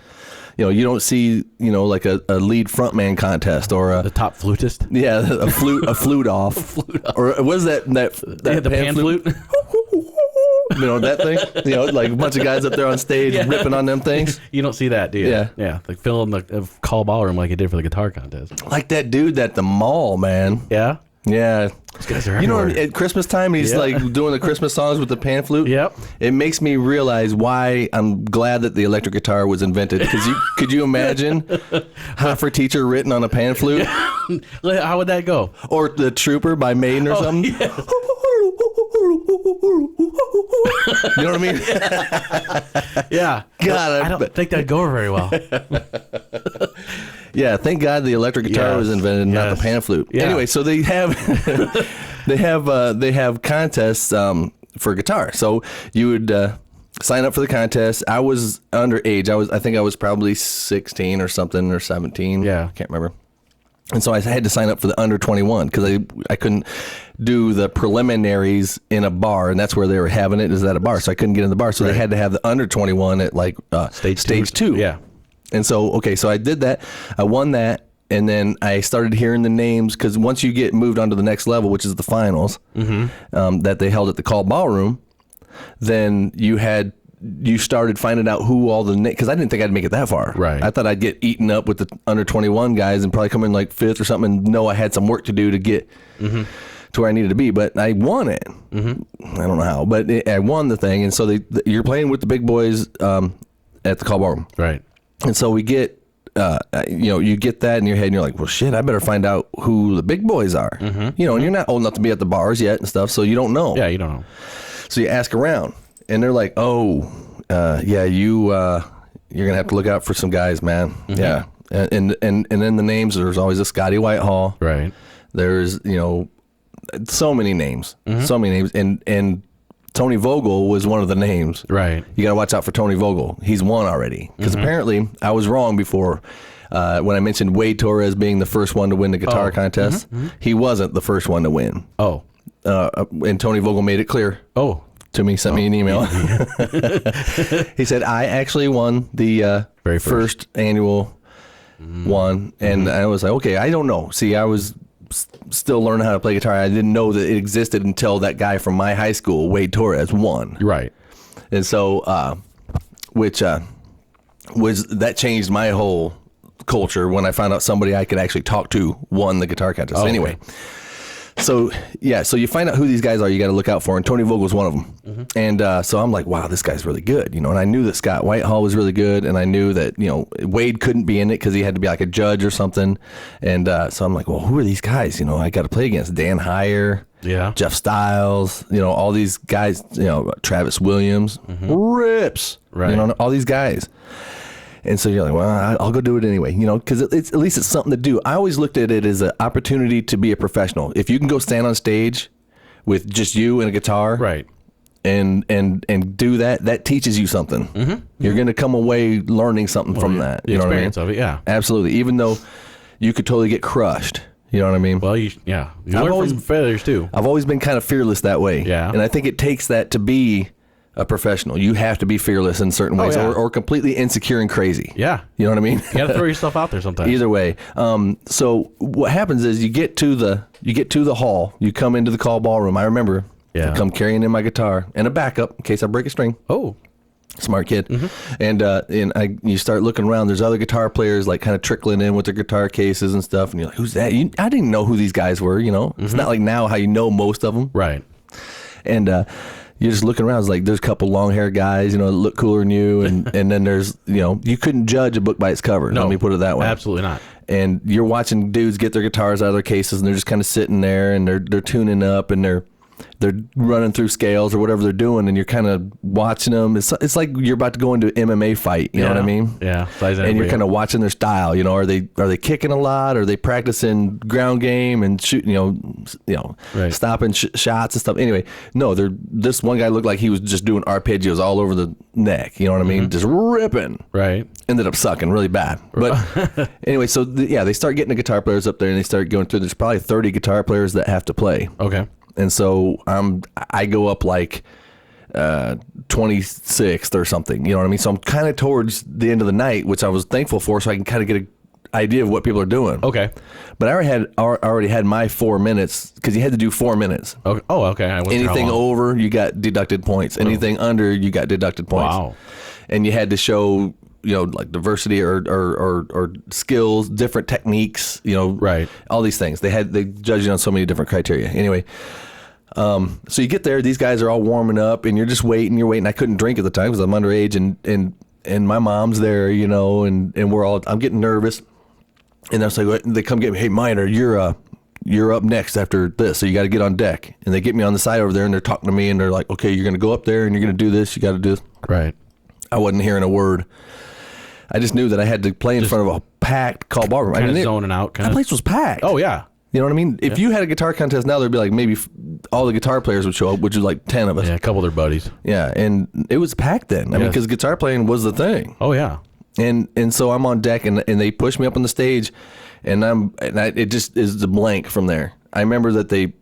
You don't see, like a lead frontman contest or The top flutist. yeah, a flute off. Or what is that The pan flute. That thing, like a bunch of guys up there on stage ripping on them things. You don't see that, do you? Yeah. Yeah. Like filling the call ballroom like it did for the guitar contest. Like that dude at the mall, man. Yeah. Yeah. Those guys are everywhere. At Christmas time, he's like doing the Christmas songs with the pan flute. Yep. It makes me realize why I'm glad that the electric guitar was invented. Because could you imagine Hot for Teacher written on a pan flute? How would that go? Or The Trooper by Maiden or something? Yeah. You know what I mean? Yeah. God, I don't think that'd go over very well. Yeah, thank God the electric guitar was invented, not the pan flute. Yeah. Anyway, so they have they have contests for guitar. So you would sign up for the contest. I was underage. I think I was probably 16 or something, or 17. Yeah. I can't remember. And so I had to sign up for the under 21 because I couldn't do the preliminaries in a bar, and that's where they were having it, is at a bar. So I couldn't get in the bar. So they had to have the under 21 at like stage two. Yeah. And so, so I did that. I won that. And then I started hearing the names, because once you get moved on to the next level, which is the finals, that they held at the Call Ballroom, then you started finding out who all the names, because I didn't think I'd make it that far. Right. I thought I'd get eaten up with the under 21 guys and probably come in like 5th or something and know I had some work to do to get to where I needed to be. But I won it. I don't know how, but I won the thing. And so you're playing with the big boys at the Call Ballroom. Right. And so we get, you get that in your head and you're like, well, shit, I better find out who the big boys are. And you're not old enough to be at the bars yet and stuff, so you don't know. Yeah, you don't know. So you ask around, and they're like, oh, you're going to have to look out for some guys, man. Yeah. And in the names, there's always a Scotty Whitehall. Right. There's, so many names. So many names. And Tony Vogel was one of the names. Right. You got to watch out for Tony Vogel. He's won already. Because apparently I was wrong before when I mentioned Wade Torres being the first one to win the guitar contest. He wasn't the first one to win. Oh. And Tony Vogel made it clear. Oh. To me, sent me an email. He said, I actually won the Very first annual one. And I was like, okay, I don't know. See, I was still learning how to play guitar. I didn't know that it existed until that guy from my high school, Wade Torres, won. Right. And so, that changed my whole culture when I found out somebody I could actually talk to won the guitar contest. Oh, anyway. So you find out who these guys are you got to look out for, and Tony Vogel's one of them. And so I'm like, wow, this guy's really good, and I knew that Scott Whitehall was really good, and I knew that, Wade couldn't be in it because he had to be like a judge or something. And so I'm like, well, who are these guys? I got to play against Dan Heyer, Jeff Styles, all these guys, Travis Williams, Rips, right. All these guys. And so you're like, well, I'll go do it anyway, because at least it's something to do. I always looked at it as an opportunity to be a professional. If you can go stand on stage with just you and a guitar, right, and do that teaches you something. You're going to come away learning something from that. The experience of it, yeah. Absolutely. Even though you could totally get crushed. You know what I mean? Well, you learn from failures too. I've always been kind of fearless that way. Yeah. And I think it takes that to be a professional. You have to be fearless in certain ways, or completely insecure and crazy. Yeah. You know what I mean? You got to throw yourself out there sometimes. Either way. So what happens is you get to the hall, you come into the Call Ballroom. I remember I come carrying in my guitar and a backup in case I break a string. Oh. Smart kid. And you start looking around. There's other guitar players like kind of trickling in with their guitar cases and stuff. And you're like, who's that? I didn't know who these guys were, It's not like now how you know most of them. Right. And you're just looking around. It's like there's a couple long hair guys, that look cooler than you. And then there's, you couldn't judge a book by its cover. No, let me put it that way. Absolutely not. And you're watching dudes get their guitars out of their cases, and they're just kind of sitting there, and they're tuning up, and they're running through scales or whatever they're doing, and you're kind of watching them. It's like you're about to go into an MMA fight. You know what I mean? Yeah. And you're kind of watching their style. Are they kicking a lot? Are they practicing ground game and shooting? Right. Stopping shots and stuff. Anyway, no. This one guy looked like he was just doing arpeggios all over the neck. You know what I mean? Just ripping. Right. Ended up sucking really bad. But anyway, so they start getting the guitar players up there, and they start going through. There's probably 30 guitar players that have to play. Okay. And so I go up like 26th or something. You know what I mean? So I'm kind of towards the end of the night, which I was thankful for, so I can kind of get an idea of what people are doing. Okay. But I already had my 4 minutes, because you had to do 4 minutes. Okay. Oh, okay. I wasn't sure how Anything long. over, you got deducted points. Anything under, you got deducted points. Wow. And you had to show, like diversity or skills, different techniques, Right. all these things. They judged you on so many different criteria. Anyway, so you get there, these guys are all warming up, and you're just waiting. I couldn't drink at the time because I'm underage, and my mom's there, and I'm getting nervous. And that's like, they come get me. Hey, Miner, you're you're up next after this, so you got to get on deck. And they get me on the side over there, and they're talking to me, and they're like, okay, you're going to go up there, and you're going to do this. You got to do this. Right. I wasn't hearing a word. I just knew that I had to play in front of a packed call ballroom. Kind of zoning out. That place was packed. Oh, yeah. You know what I mean? If you had a guitar contest now, there'd be like maybe all the guitar players would show up, which is like 10 of us. Yeah, a couple of their buddies. Yeah, and it was packed then. I mean, because guitar playing was the thing. Oh, yeah. And so I'm on deck, and they push me up on the stage, and it just is the blank from there. I remember that they,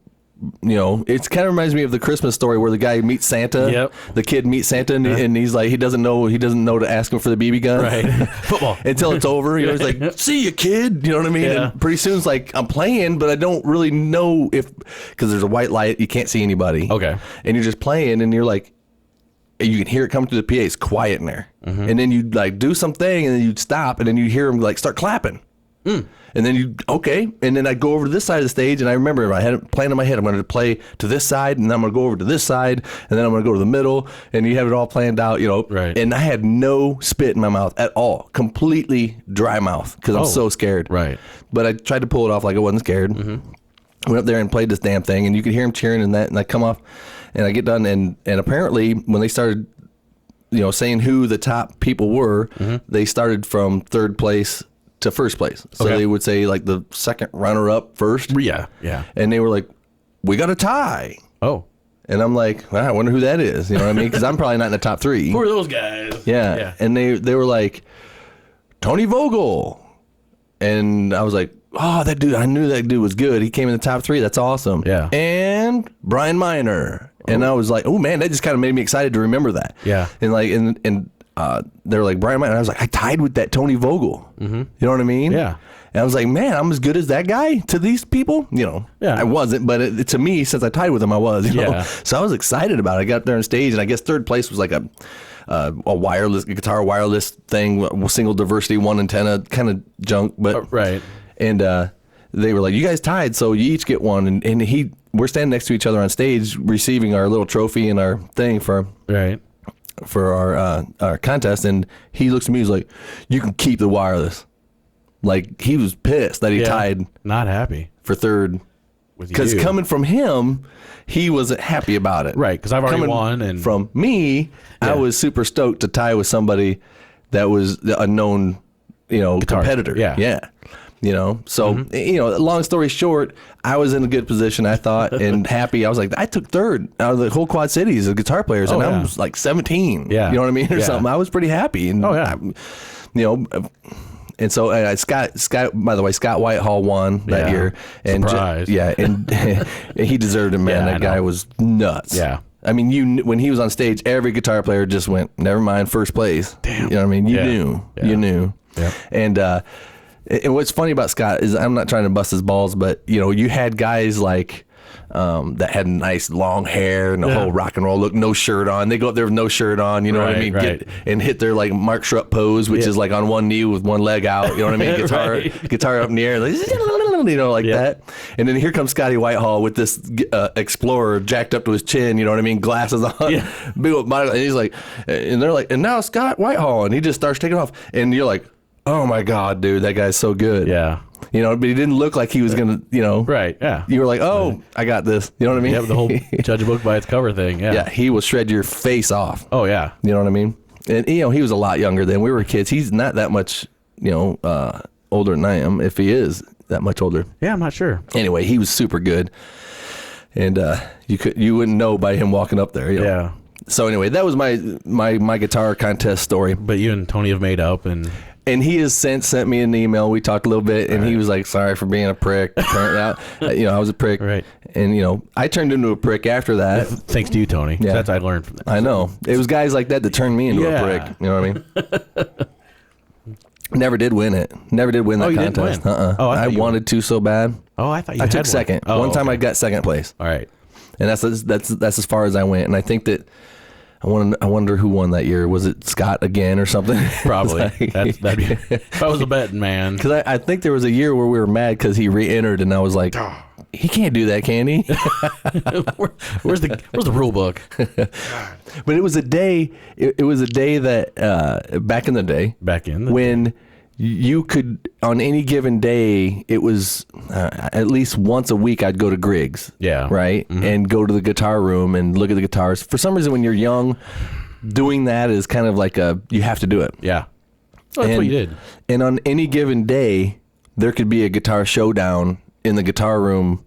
it kind of reminds me of the Christmas Story where the guy meets Santa. Yep. The kid meets Santa, and he's like, he doesn't know to ask him for the BB gun. Right. Football. Until it's over. He's like, see you, kid. You know what I mean? Yeah. And pretty soon it's like, I'm playing, but I don't really know because there's a white light, you can't see anybody. Okay. And you're just playing, and you're like, you can hear it coming through the PA. It's quiet in there. Mm-hmm. And then you like do something, and then you'd stop, and then you hear them like start clapping. And then and then I go over to this side of the stage, and I remember I had it planned in my head. I'm going to play to this side, and then I'm going to go over to this side, and then I'm going to go to the middle, and you have it all planned out, Right. And I had no spit in my mouth at all, completely dry mouth because I'm so scared. Right. But I tried to pull it off like I wasn't scared. Mm-hmm. Went up there and played this damn thing, and you could hear him cheering and that, and I come off, and I get done, and apparently when they started, saying who the top people were, they started from third place to first place. So they would say like the second runner up first. Yeah. Yeah. And they were like, we got a tie. Oh. And I'm like, well, I wonder who that is. You know what I mean? Because I'm probably not in the top three. Who are those guys? Yeah. And they were like, Tony Vogel. And I was like, oh, that dude, I knew that dude was good. He came in the top three. That's awesome. Yeah. And Brian Miner. And I was like, oh man, that just kind of made me excited to remember that. Yeah. And like, they were like, Brian Miner. And I was like, I tied with that Tony Vogel. Mm-hmm. You know what I mean? Yeah. And I was like, man, I'm as good as that guy to these people. Yeah. I wasn't, but to me, since I tied with him, I was. You know? Yeah. So I was excited about it. I got there on stage, and I guess third place was like a guitar wireless thing, single diversity, one antenna kind of junk. But right. And they were like, you guys tied, so you each get one. And we're standing next to each other on stage, receiving our little trophy and our thing for our contest, and he looks at me, he's like, you can keep the wireless. Like, he was pissed that he tied not happy for third, because coming from him, he wasn't happy about it. Right, because I've already won. And from me, I was super stoked to tie with somebody that was a known competitor. Yeah. So, long story short, I was in a good position, I thought, and happy. I was like, I took third out of the whole Quad Cities of guitar players, and I was like 17. Yeah. You know what I mean? Or something. I was pretty happy. And, and so Scott, by the way, Scott Whitehall won that year. And surprise. And he deserved it, man. That guy was nuts. Yeah. I mean, when he was on stage, every guitar player just went, never mind, first place. Damn. You know what I mean? You knew. Yeah. And what's funny about Scott is, I'm not trying to bust his balls, but you had guys like that had nice long hair and the whole rock and roll look, no shirt on. They go up there with no shirt on, you know what I mean? Right. And hit their like Mark Schrupp pose, which is like on one knee with one leg out. You know what I mean? Guitar up in the air, like, that. And then here comes Scotty Whitehall with this Explorer jacked up to his chin. You know what I mean? Glasses on, big old body, and he's like, and they're like, and now Scott Whitehall, and he just starts taking off, and you're like, oh my God, dude, that guy's so good. Yeah. But he didn't look like he was going to, Right, yeah. You were like, oh, I got this. You know what I mean? Yeah, the whole judge a book by its cover thing, yeah. Yeah, he will shred your face off. Oh, yeah. You know what I mean? And, he was a lot younger than we were kids. He's not that much, older than I am, if he is that much older. Yeah, I'm not sure. Anyway, he was super good. And you wouldn't know by him walking up there. Yeah. So anyway, that was my guitar contest story. But you and Tony have made up, and he has since sent me an email. We talked a little bit, and he was like, sorry for being a prick. I was a prick. Right. And, I turned into a prick after that. Thanks to you, Tony. Yeah. That's what I learned from that. I know. It was guys like that turned me into a prick. You know what I mean? Never did win it. Never did win that contest. Didn't win? Oh, I wanted to so bad. Oh, I thought you I had took second. Oh, one time okay. I got second place. All right. And that's as far as I went. And I think that I wonder who won that year. Was it Scott again or something? Probably. That'd be, if I was a betting man. Because I think there was a year where we were mad because he re-entered, and I was like, he can't do that, can he? Where's the rule book? But it was a day. It was a day that back in the day, when you could, on any given day, it was at least once a week I'd go to Griggs. Yeah. Right? Mm-hmm. And go to the guitar room and look at the guitars. For some reason, when you're young, doing that is kind of like you have to do it. Yeah. So that's what you did. And on any given day, there could be a guitar showdown in the guitar room,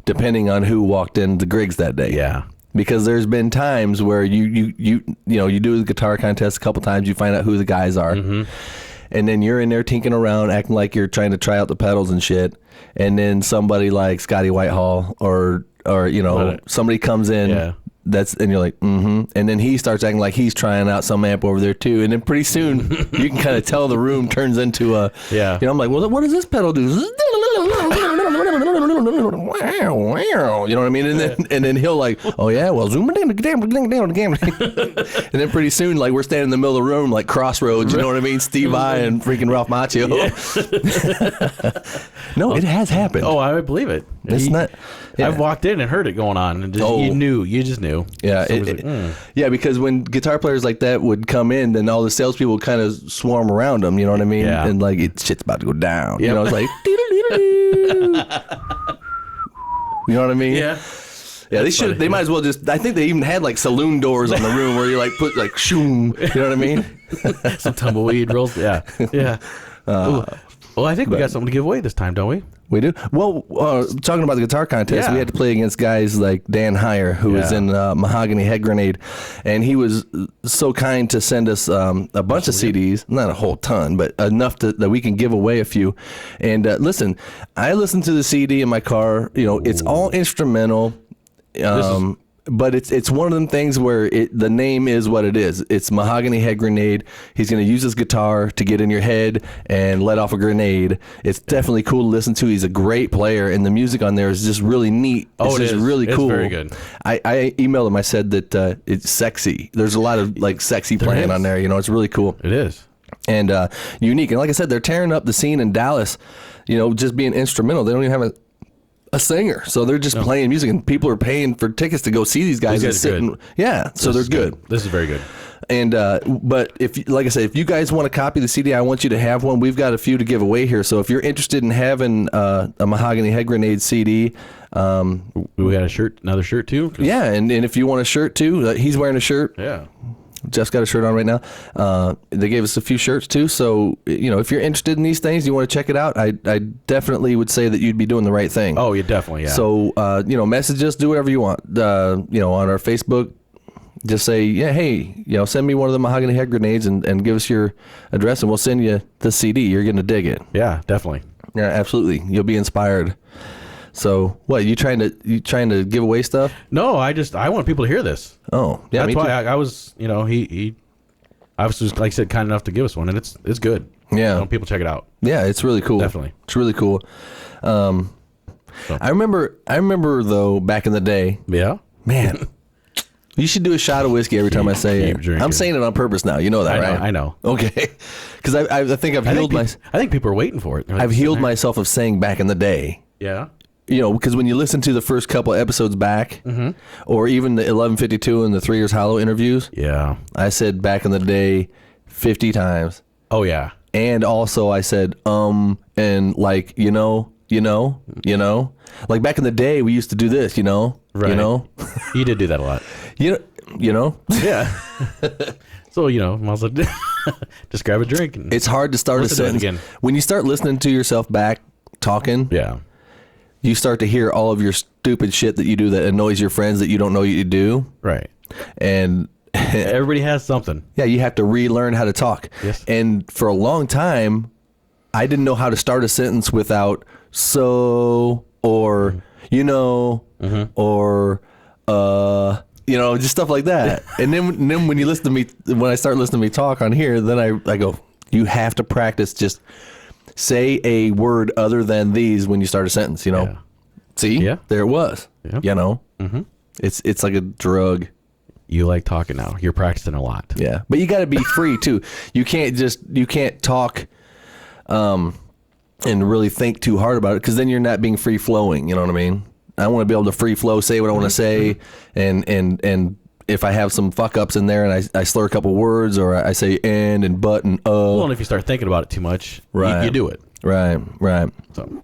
depending on who walked into Griggs that day. Yeah. Because there's been times where you do the guitar contest a couple times, you find out who the guys are, and then you're in there tinkering around, acting like you're trying to try out the pedals and shit, and then somebody like Scotty Whitehall or somebody comes in. Yeah. And you're like, and then he starts acting like he's trying out some amp over there too, and then pretty soon you can kind of tell the room turns into a, I'm like, well, what does this pedal do? You know what I mean? And then he'll like, oh yeah, well, zoom down, and then pretty soon, like, we're standing in the middle of the room, like Crossroads, you know what I mean? Steve Vai and freaking Ralph Macchio. No, it has happened. Oh, I believe it. It's not. Yeah. I've walked in and heard it going on, and you just knew. Yeah, yeah, because when guitar players like that would come in, then all the salespeople would kind of swarm around them. You know what I mean? Yeah. And like, shit's about to go down. Yep. You know, it's like, you know what I mean? Yeah. Yeah, they should. They might as well just. I think they even had like saloon doors on the room where you like put like shoom. You know what I mean? Some tumbleweed rolls. Yeah, yeah. Well, I think we got something to give away this time, don't we? We do. Well, talking about the guitar contest, we had to play against guys like Dan Heyer, who was in Mahogany Head Grenade, and he was so kind to send us a bunch of CDs, not a whole ton, but enough that we can give away a few. And listen, I listened to the CD in my car. You know, it's all instrumental. But it's one of them things where the name is what it is. It's Mahogany Head Grenade. He's going to use his guitar to get in your head and let off a grenade. It's definitely cool to listen to. He's a great player, and the music on there is just really neat. Oh, it's really cool. It's very good. I emailed him. I said that it's sexy. There's a lot of like sexy playing on there. You know, it's really cool. It is. And unique. And like I said, they're tearing up the scene in Dallas, you know, just being instrumental. They don't even have a singer, so they're just playing music, and people are paying for tickets to go see these guys. So they're good. This is very good. And but if, like I said, if you guys want a copy of the CD, I want you to have one. We've got a few to give away here, so if you're interested in having a Mahogany Head Grenade CD, we got another shirt too. Yeah, and if you want a shirt too, he's wearing a shirt. Yeah. Jeff's got a shirt on right now. They gave us a few shirts too. So, you know, if you're interested in these things, you want to check it out, I definitely would say that you'd be doing the right thing. Oh, yeah, definitely, yeah. So, you know, message us, do whatever you want. You know, on our Facebook, just say, yeah, hey, you know, send me one of the Mahogany Head Grenades and give us your address, and we'll send you the CD. You're going to dig it. Yeah, definitely. Yeah, absolutely. You'll be inspired. So what, you trying to give away stuff? No, I want people to hear this. Oh, yeah. That's why I was, you know, he I was just, like I said, kind enough to give us one, and it's good. Yeah. I want people to check it out. Yeah, it's really cool. Definitely. It's really cool. I remember though, back in the day. Yeah. Man. You should do a shot of whiskey every time I say it. Drinking. I'm saying it on purpose now. You know that, right? I know. Okay. Because I think I've healed myself. I think people are waiting for it. I've healed myself of saying back in the day. Yeah. You know, because when you listen to the first couple episodes back, or even the 1152 and the 3 Years Hollow interviews, I said back in the day 50 times. Oh, yeah. And also I said, and like, you know. Like back in the day, we used to do this, Right. You know? You did do that a lot. You know? Yeah. So, you know, might as well just grab a drink. And it's hard to start a sentence. Again. When you start listening to yourself back talking, you start to hear all of your stupid shit that you do that annoys your friends that you don't know you do. Right. And everybody has something. Yeah, you have to relearn how to talk. Yes. And for a long time, I didn't know how to start a sentence without so or or just stuff like that. And then when you listen to me, when I start listening to me talk on here, then I go, you have to practice just say a word other than these when you start a sentence, Yeah. See? Yeah. There it was. Yeah. It's like a drug. You like talking now. You're practicing a lot. Yeah. But you got to be free too. You can't talk and really think too hard about it, because then you're not being free flowing, you know what I mean? I want to be able to free flow, say what I want to say, and if I have some fuck ups in there and I slur a couple words or I say and but and Well, and if you start thinking about it too much, Right. you do it. Right. So.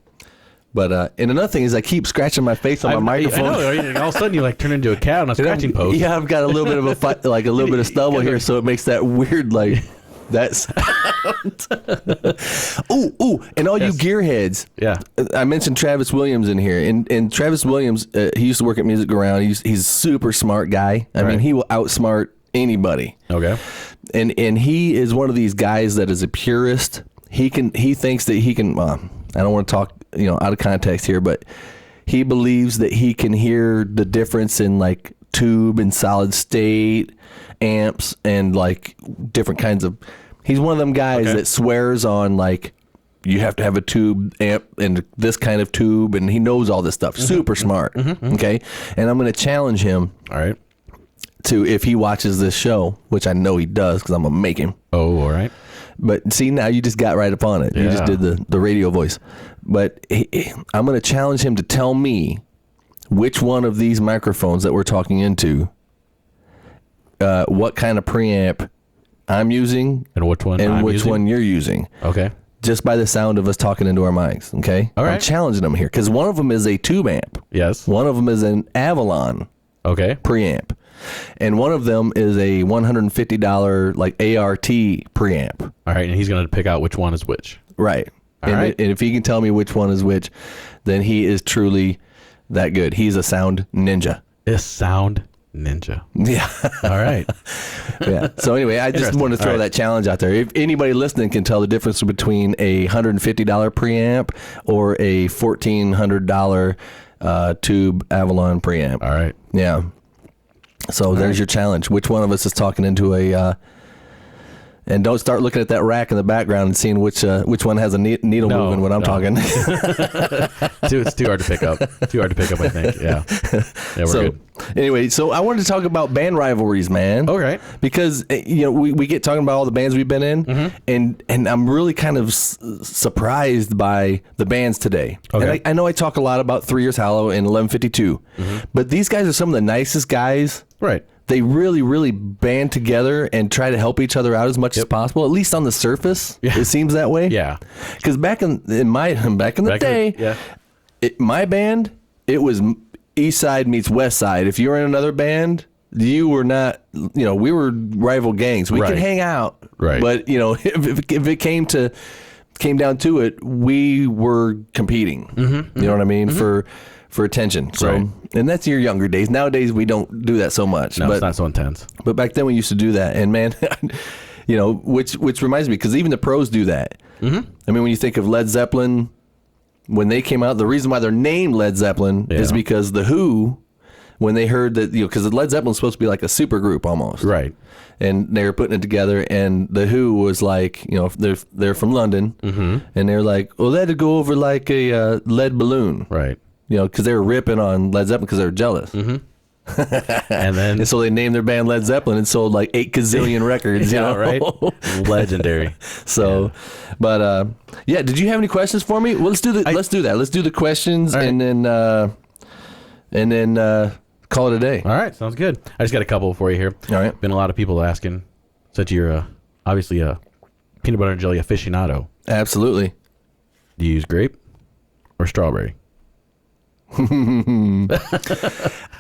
But and another thing is I keep scratching my face on my microphone. I know. All of a sudden, you like turn into a cat on a scratching post. Yeah, I've got a little bit of like a little bit of stubble here, so it makes that weird like that sound. Ooh, and all you gearheads. Yeah. I mentioned Travis Williams in here, and Travis Williams, he used to work at Music Around. He's a super smart guy. I mean, he will outsmart anybody. Okay. And he is one of these guys that is a purist. He thinks that he can. I don't want to talk out of context here, but he believes that he can hear the difference in like tube and solid state amps and like different kinds of. He's one of them guys that swears on like you have to have a tube amp and this kind of tube, and he knows all this stuff. Super smart. Okay, and I'm going to challenge him. All right. To if he watches this show, which I know he does because I'm gonna make him. Oh, all right. But see, now you just got right upon it. You just did the radio voice. But I'm going to challenge him to tell me which one of these microphones that we're talking into, what kind of preamp I'm using, and which one one you're using. Okay. Just by the sound of us talking into our mics. Okay. All right. I'm challenging them here because one of them is a tube amp. Yes. One of them is an Avalon. Okay. Preamp. And one of them is a $150 like ART preamp. All right, and he's going to pick out which one is which. Right. All right. And if he can tell me which one is which, then he is truly that good. He's a sound ninja. A sound ninja. Yeah. All right. Yeah. So anyway, I just want to throw that challenge out there. If anybody listening can tell the difference between a $150 preamp or a $1,400 tube Avalon preamp. All right. Yeah. So there's your challenge. Which one of us is talking into a? And don't start looking at that rack in the background and seeing which one has a needle moving when I'm talking. It's too hard to pick up. Too hard to pick up, I think. Yeah. Yeah, we're good. Anyway, so I wanted to talk about band rivalries, man. All right. Because we get talking about all the bands we've been in, and I'm really kind of surprised by the bands today. Okay. And I know I talk a lot about 3 Years Hollow and 1152, but these guys are some of the nicest guys. Right. They really, really band together and try to help each other out as much as possible. At least on the surface, it seems that way. Yeah. Because back in the day, my band, it was East Side meets West Side. If you were in another band, you were not. We were rival gangs. We could hang out, right? But if it came down to it, we were competing. You know what I mean for attention. So, and that's your younger days. Nowadays, we don't do that so much. No, it's not so intense. But back then, we used to do that. And man, which reminds me, because even the pros do that. I mean, when you think of Led Zeppelin, when they came out, the reason why they're named Led Zeppelin is because the Who, when they heard that, because Led Zeppelin's supposed to be like a super group almost. Right. And they were putting it together, and the Who was like, they're from London, and they're like, well, that'd go over like a lead balloon. Right. Because they were ripping on Led Zeppelin because they were jealous. And so they named their band Led Zeppelin and sold like 8 gazillion records. Right? Legendary. So, but did you have any questions for me? Well, let's do that. Let's do the questions and then call it a day. All right, sounds good. I just got a couple for you here. All right. Been a lot of people asking, since you're obviously a peanut butter and jelly aficionado. Absolutely. Do you use grape or strawberry?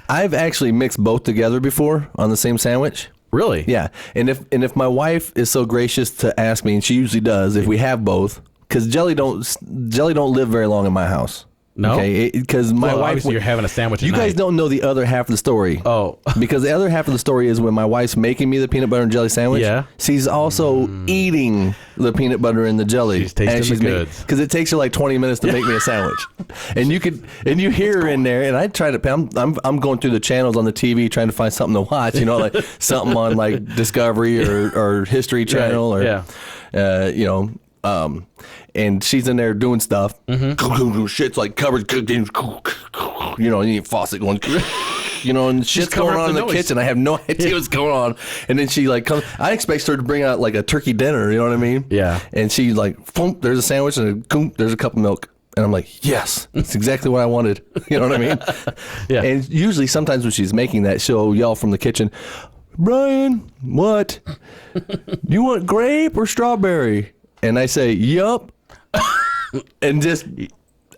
I've actually mixed both together before on the same sandwich. Really? Yeah. And if my wife is so gracious to ask me, and she usually does, if we have both, because jelly don't live very long in my house. No. Okay. Because my wife. Obviously, you're having a sandwich. You guys don't know the other half of the story. Oh. Because the other half of the story is when my wife's making me the peanut butter and jelly sandwich. Yeah. She's also eating the peanut butter and the jelly. She's tasting the goods. Because it takes her like 20 minutes to make me a sandwich. And you hear her in there, and I try to. I'm going through the channels on the TV trying to find something to watch. Like something on like Discovery or History Channel or and she's in there doing stuff. Shit's like covered, and faucet going, and shit's going on in the kitchen. I have no idea what's going on. And then she like comes. I expect her to bring out like a turkey dinner. You know what I mean? Yeah. And she's like, there's a sandwich and there's a cup of milk. And I'm like, yes, that's exactly what I wanted. You know what I mean? Yeah. And usually sometimes when she's making that, she'll yell from the kitchen, Brian, what? You want grape or strawberry? And I say, yup. And just,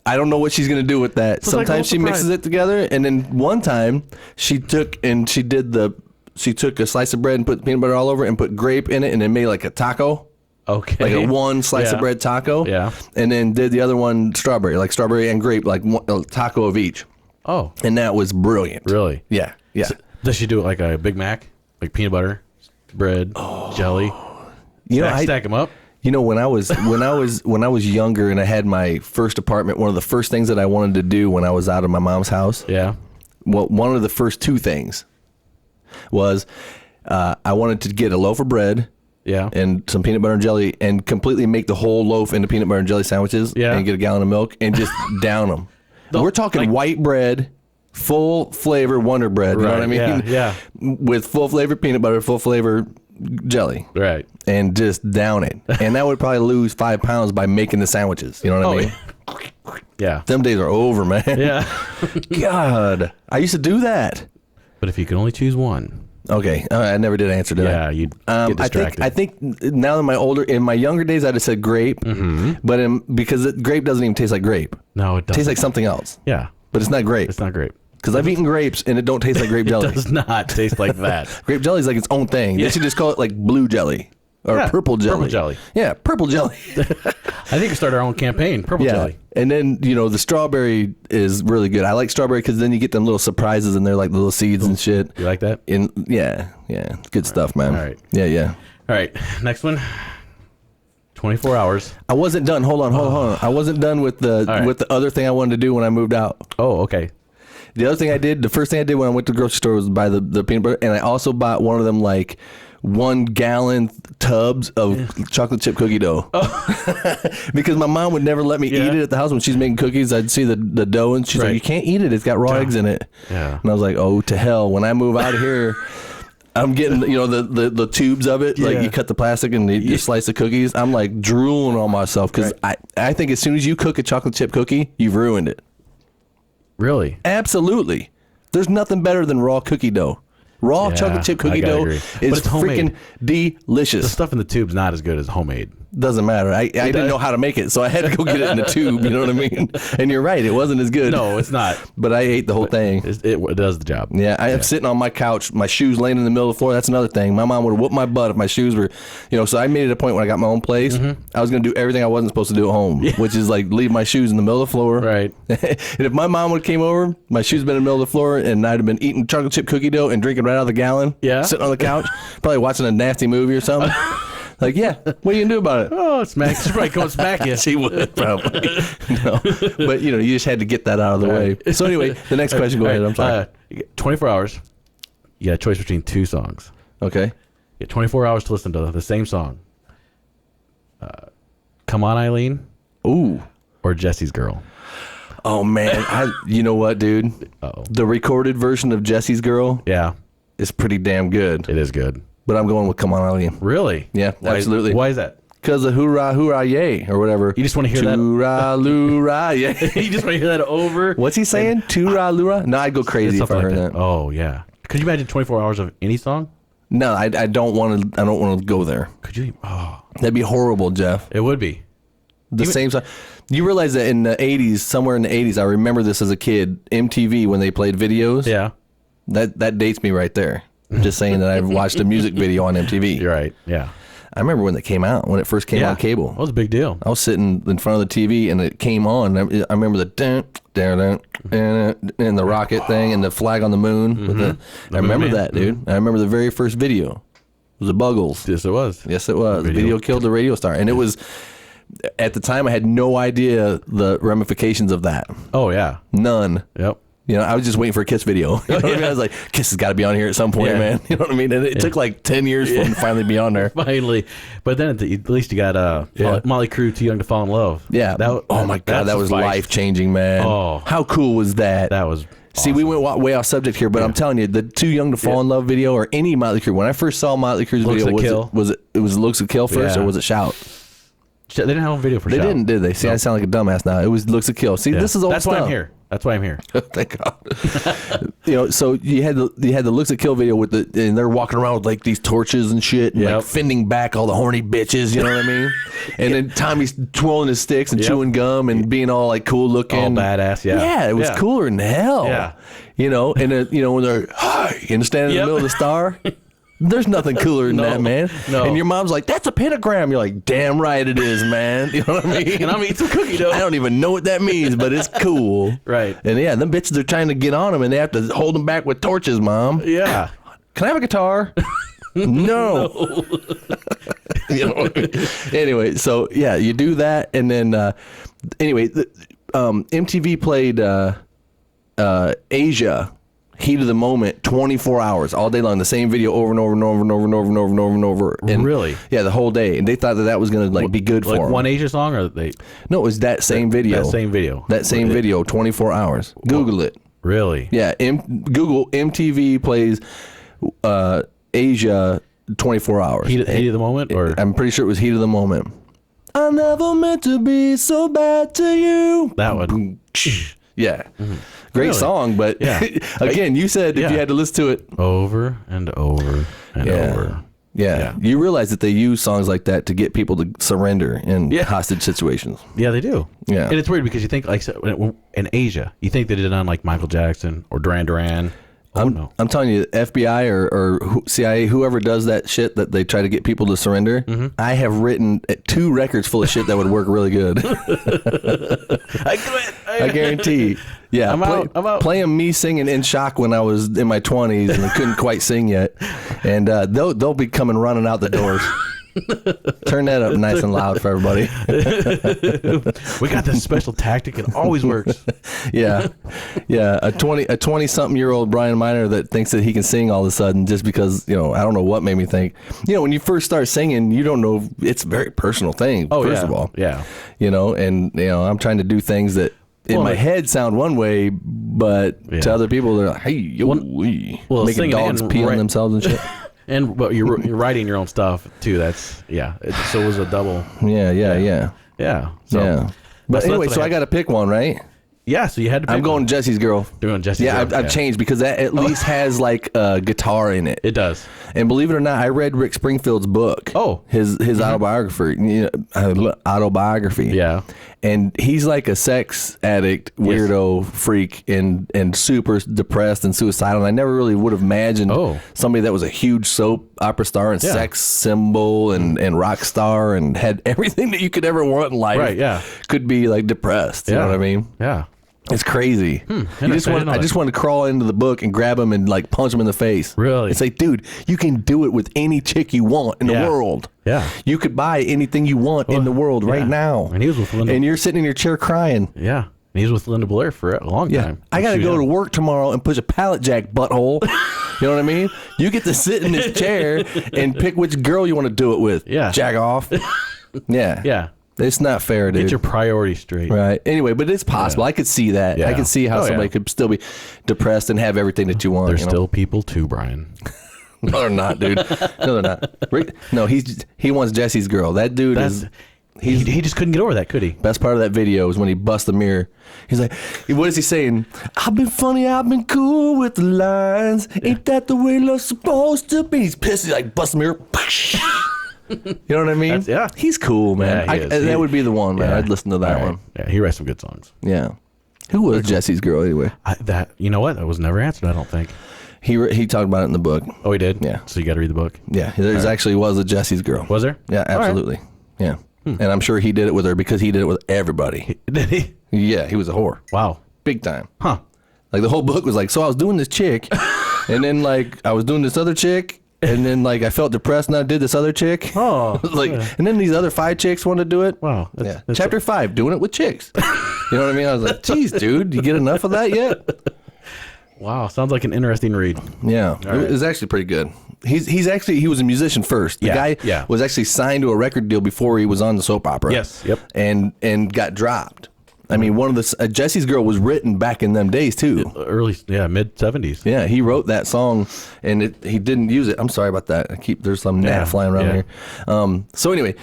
I don't know what she's going to do with that. It's like a Sometimes she little mixes surprise. it together. And then one time she took a slice of bread and put peanut butter all over it and put grape in it and then made like a taco. Okay. Like a one slice Yeah. of bread taco. Yeah. And then did the other one strawberry, like strawberry and grape, like a taco of each. Oh, And that was brilliant. really? Yeah. Yeah. Does she do it like a Big Mac? Like peanut butter, bread, jelly? You know, Stack them up? You know, when I was younger and I had my first apartment, one of the first things that I wanted to do when I was out of my mom's house, Yeah. well, one of the first two things was I wanted to get a loaf of bread Yeah. and some peanut butter and jelly and completely make the whole loaf into peanut butter and jelly sandwiches Yeah. and get a gallon of milk and just down them. We're talking white bread, full flavor Wonder Bread, you know what I mean? Yeah. With full flavor peanut butter, full flavor jelly. Right. And just down it. And that would probably lose 5 pounds by making the sandwiches. You know what I mean? Yeah. Them days are over, man. Yeah. God. I used to do that. But if you could only choose one, Okay. I never did answer, did I? yeah, you'd get distracted. I think now in my younger days, I'd have said grape. Mm-hmm. But because grape doesn't even taste like grape. No, it It doesn't. tastes like something else. Yeah. But it's not grape. It's not great. Because I've eaten grapes and it don't taste like grape jelly. It does not taste like that. Grape jelly is like its own thing. They should just call it like blue jelly or Yeah, purple jelly. purple jelly. Yeah, purple jelly. I think we start our own campaign, Purple Jelly. And then, the strawberry is really good. I like strawberry because then you get them little surprises and they're like little seeds and shit. You like that? Yeah. Good stuff, man. All right. Yeah. All right. Next one. 24 hours. I wasn't done. Hold on. I wasn't done with the right. with the other thing I wanted to do when I moved out. Oh, okay. The other thing the first thing I did when I went to the grocery store was buy the peanut butter, and I also bought one of them like 1 gallon tubs of chocolate chip cookie dough. Because my mom would never let me eat it at the house when she's making cookies. I'd see the dough and she's Right. like, "You can't eat it. It's got raw eggs in it." Yeah. And I was like, "Oh, to hell! When I move out of here." I'm getting, the tubes of it. Like Yeah. you cut the plastic and you slice the cookies. I'm like drooling on myself because I think as soon as you cook a chocolate chip cookie, you've ruined it. Really? Absolutely. There's nothing better than raw cookie dough. Raw Yeah, chocolate chip I cookie gotta dough agree. But is it's homemade. freaking delicious. The stuff in the tube's not as good as homemade. Doesn't matter. I didn't know how to make it, so I had to go get it in a tube. You know what I mean? And you're right. It wasn't as good. No, it's not. But I ate the whole thing. It does the job. Yeah, I am sitting on my couch, my shoes laying in the middle of the floor. That's another thing. My mom would have whooped my butt if my shoes were, so I made it a point when I got my own place, I was going to do everything I wasn't supposed to do at home, which is like leave my shoes in the middle of the floor. Right. And if my mom would have came over, my shoes been in the middle of the floor, and I'd have been eating chocolate chip cookie dough and drinking right out of the gallon, sitting on the couch, probably watching a nasty movie or something. Like, yeah, what are you going to do about it? Oh, smack. She'd probably come smack you. She would probably. No. But, you just had to get that out of the way. So anyway, the next question, go ahead. I'm sorry. You get 24 hours. You got a choice between 2 songs. Okay. You get 24 hours to listen to the same song. Come On, Eileen. Ooh. Or Jesse's Girl. Oh, man. You know what, dude? Uh-oh. The recorded version of Jesse's Girl Yeah, is pretty damn good. it is good. But I'm going with Come On, Eileen. Really? Yeah, absolutely. Why is that? Because of Hoorah, Hoorah, Yay, or whatever. You just want to hear that? Hoorah, Loorah, Yay. You just want to hear that over? What's he saying? Toorah, Loorah? No, I'd go crazy if I Something heard like that. Oh, yeah. Could you imagine 24 hours of any song? No, I don't want to. I don't want to go there. Could you? Oh, That'd be horrible, Jeff. it would be. The same song. You realize that in the 80s, somewhere in the 80s, I remember this as a kid, MTV, when they played videos. Yeah. That dates me right there. I'm just saying that I've watched a music video on MTV. You're right. Yeah. I remember when it came out, when it first came on cable. That was a big deal. I was sitting in front of the TV and it came on. I remember the dun, dun, dun, dun, and the rocket thing and the flag on the moon. With I remember moon, that, dude. I remember the very first video. It was the Buggles. Yes, it was. Yes, it was. Video killed the radio star. And it was, at the time, I had no idea the ramifications of that. Oh, yeah. None. Yep. I was just waiting for a Kiss video. You know what I mean? I was like, Kiss has got to be on here at some point, Yeah. man. You know what I mean? And it took like 10 years for him to finally be on there. Finally. But then at least you got Motley Crue, Too Young to Fall in Love. Yeah. Oh my God, that was life changing, man. Oh. How cool was that? That was See, we went way off subject here, but I'm telling you, the Too Young to Fall in Love video or any Motley Crue, when I first saw Motley Crue's Looks video, to Kill. was it Looks to Kill first Yeah. or was it Shout? They didn't have a video for They Shout. didn't, did they? See, I sound like a dumbass now. It was Looks to Kill. See, Yeah. this is old That's stuff. why I'm here. That's why I'm here. Thank God. So you had the Looks to Kill video with and they're walking around with like these torches and shit, and like fending back all the horny bitches. You know what I mean? And then Tommy's twirling his sticks and chewing gum and being all like cool looking, All badass. Yeah. Yeah, it was cooler than hell. Yeah. And when they're and standing in the middle of the star. There's nothing cooler than that, man. No. And your mom's like, that's a pentagram. You're like, damn right it is, man. You know what I mean? And I'm eating some cookie dough. I don't even know what that means, but it's cool. Right. And yeah, them bitches are trying to get on them, and they have to hold them back with torches, Mom. Yeah. Can I have a guitar? No. You know what I mean? Anyway, so yeah, you do that, and then MTV played Asia. Heat of the Moment, 24 hours, all day long, the same video over and over and over and over and over and over and over and over. And really? Yeah, the whole day. And they thought that was going to be good for them. One Asia song, or they? No, it was that same video. That same video. That same video, 24 hours. Google it. Really? Yeah, Google MTV plays Asia 24 hours. Heat of the Moment, or I'm pretty sure it was Heat of the Moment. I never meant to be so bad to you. that one? Yeah. Great Really? song, but again, you said if you had to listen to it Over and over and over. Yeah. You realize that they use songs like that to get people to surrender in hostage situations. Yeah, they do. Yeah. And it's weird because you think like in Asia, you think they did it on like Michael Jackson or Duran Duran. No. I'm telling you, FBI or CIA, whoever does that shit that they try to get people to surrender, I have written 2 records full of shit that would work really good. I quit. I guarantee. Yeah, I'm out. Playing me singing In Shock when I was in my 20s and I couldn't quite sing yet, and they'll be coming running out the doors. Turn that up nice and loud for everybody. We got this special tactic. It always works. Yeah. A 20-something-year-old Brian Miner that thinks that he can sing all of a sudden just because, I don't know what made me think. When you first start singing, you don't know. It's a very personal thing, first of all. Yeah. I'm trying to do things that in my head sound one way, but to other people, they're like, hey, making dogs pee on themselves and shit. But you're writing your own stuff too. That's so it was a double. Yeah. So, But anyway, so I got to pick one, right? Yeah. So you had to. Pick I'm going Jesse's Girl. Doing Jesse's Girl. Girl. I've changed because that at least has like a guitar in it. It does. And believe it or not, I read Rick Springfield's book. Oh, his autobiography. Autobiography. Yeah. And he's like a sex addict, weirdo freak, and super depressed and suicidal. And I never really would have imagined somebody that was a huge soap opera star and sex symbol and rock star and had everything that you could ever want in life. Right, yeah. Could be like depressed. You know what I mean? Yeah. It's crazy. I just want to crawl into the book and grab him and like punch him in the face. Really? It's like, dude, you can do it with any chick you want in the world. Yeah. You could buy anything you want in the world right now. And he was with Linda. And you're sitting in your chair crying. Yeah. And he was with Linda Blair for a long time. I got to go to work tomorrow and push a pallet jack butthole. You know what I mean? You get to sit in this chair and pick which girl you want to do it with. Yeah. Jack off. Yeah. Yeah. It's not fair, dude. Get your priorities straight. Right. Anyway, but it's possible. I could see that. Yeah. I could see how somebody could still be depressed and have everything that you want. There's still people too, Brian. No, they're not, dude. No, they're not. No, he wants Jesse's Girl. That dude is... He just couldn't get over that, could he? Best part of that video is when he busts the mirror. He's like, what is he saying? I've been funny, I've been cool with the lines. Ain't that the way love's supposed to be? He's pissed. He like busts the mirror. You know what I mean? He's cool, man. Yeah, that would be the one, man. I'd listen to that one. Yeah, he writes some good songs. Yeah. Who was Jesse's Girl anyway? You know what? That was never answered, I don't think. He talked about it in the book. Oh, he did? Yeah. So you got to read the book? Yeah. There actually was a Jesse's Girl. Was there? Yeah, absolutely. Yeah. And I'm sure he did it with her because he did it with everybody. Did he? Yeah, he was a whore. Wow. Big time. Huh. Like the whole book was like, so I was doing this chick, and then like I was doing this other chick, and then like I felt depressed and I did this other chick. Oh. And then these other 5 chicks wanted to do it. Wow. Chapter 5, doing it with chicks. You know what I mean? I was like, geez, dude, you get enough of that yet? Wow. Sounds like an interesting read. Yeah. It was actually pretty good. He was a musician first. The guy was actually signed to a record deal before he was on the soap opera. Yes. Yep. And got dropped. I mean, one of the Jesse's Girl was written back in them days too. Early, mid 70s. Yeah, he wrote that song, and he didn't use it. I'm sorry about that. There's some gnat flying around here. So anyway,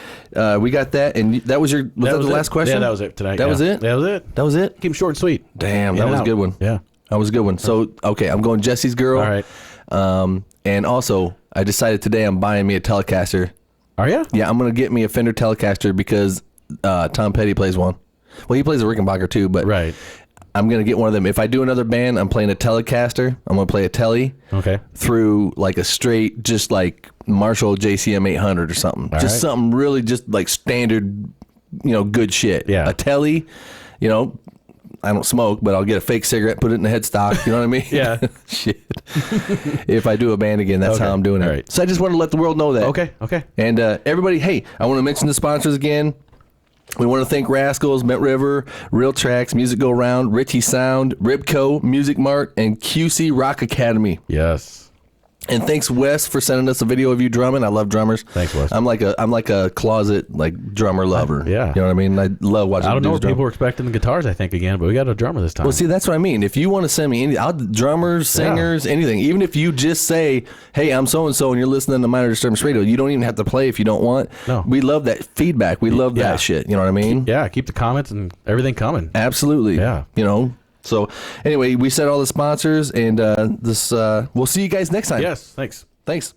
we got that, and that was that the last question? Yeah, that was it tonight. That was it? That was it. That was it? Keep 'em short and sweet. Damn, that was a good one. Yeah. That was a good one. So, okay, I'm going Jesse's Girl. All right. And also, I decided today I'm buying me a Telecaster. Are you? Yeah, I'm going to get me a Fender Telecaster because Tom Petty plays one. Well, he plays a Rickenbacker too, but Right. I'm going to get one of them. If I do another band, I'm playing a Telecaster. I'm going to play a Telly. Okay. Through like a straight, just like Marshall JCM 800 or something. All just right. something really just like standard, good shit. Yeah. A Telly, I don't smoke, but I'll get a fake cigarette, put it in the headstock. You know what I mean? Yeah. Shit. If I do a band again, that's how I'm doing it. All right. So I just want to let the world know that. Okay. And everybody, hey, I want to mention the sponsors again. We want to thank Rascals, Mint River, Real Tracks, Music Go Round, Richie Sound, Ribco, Music Mart, and QC Rock Academy. Yes. And thanks, Wes, for sending us a video of you drumming. I love drummers. Thanks, Wes. I'm like a closet drummer lover. Yeah. You know what I mean? I love watching. I don't know dudes what people drum. were expecting the guitars, I think, again, but we got a drummer this time. Well, see, that's what I mean. If you want to send me drummers, singers, anything, even if you just say, "Hey, I'm so and so," and you're listening to Minor Disturbance Radio, you don't even have to play if you don't want. No. We love that feedback. We love that shit. You know what I mean? Keep the comments and everything coming. Absolutely. Yeah. So anyway, we said all the sponsors, and we'll see you guys next time. Yes, thanks. Thanks.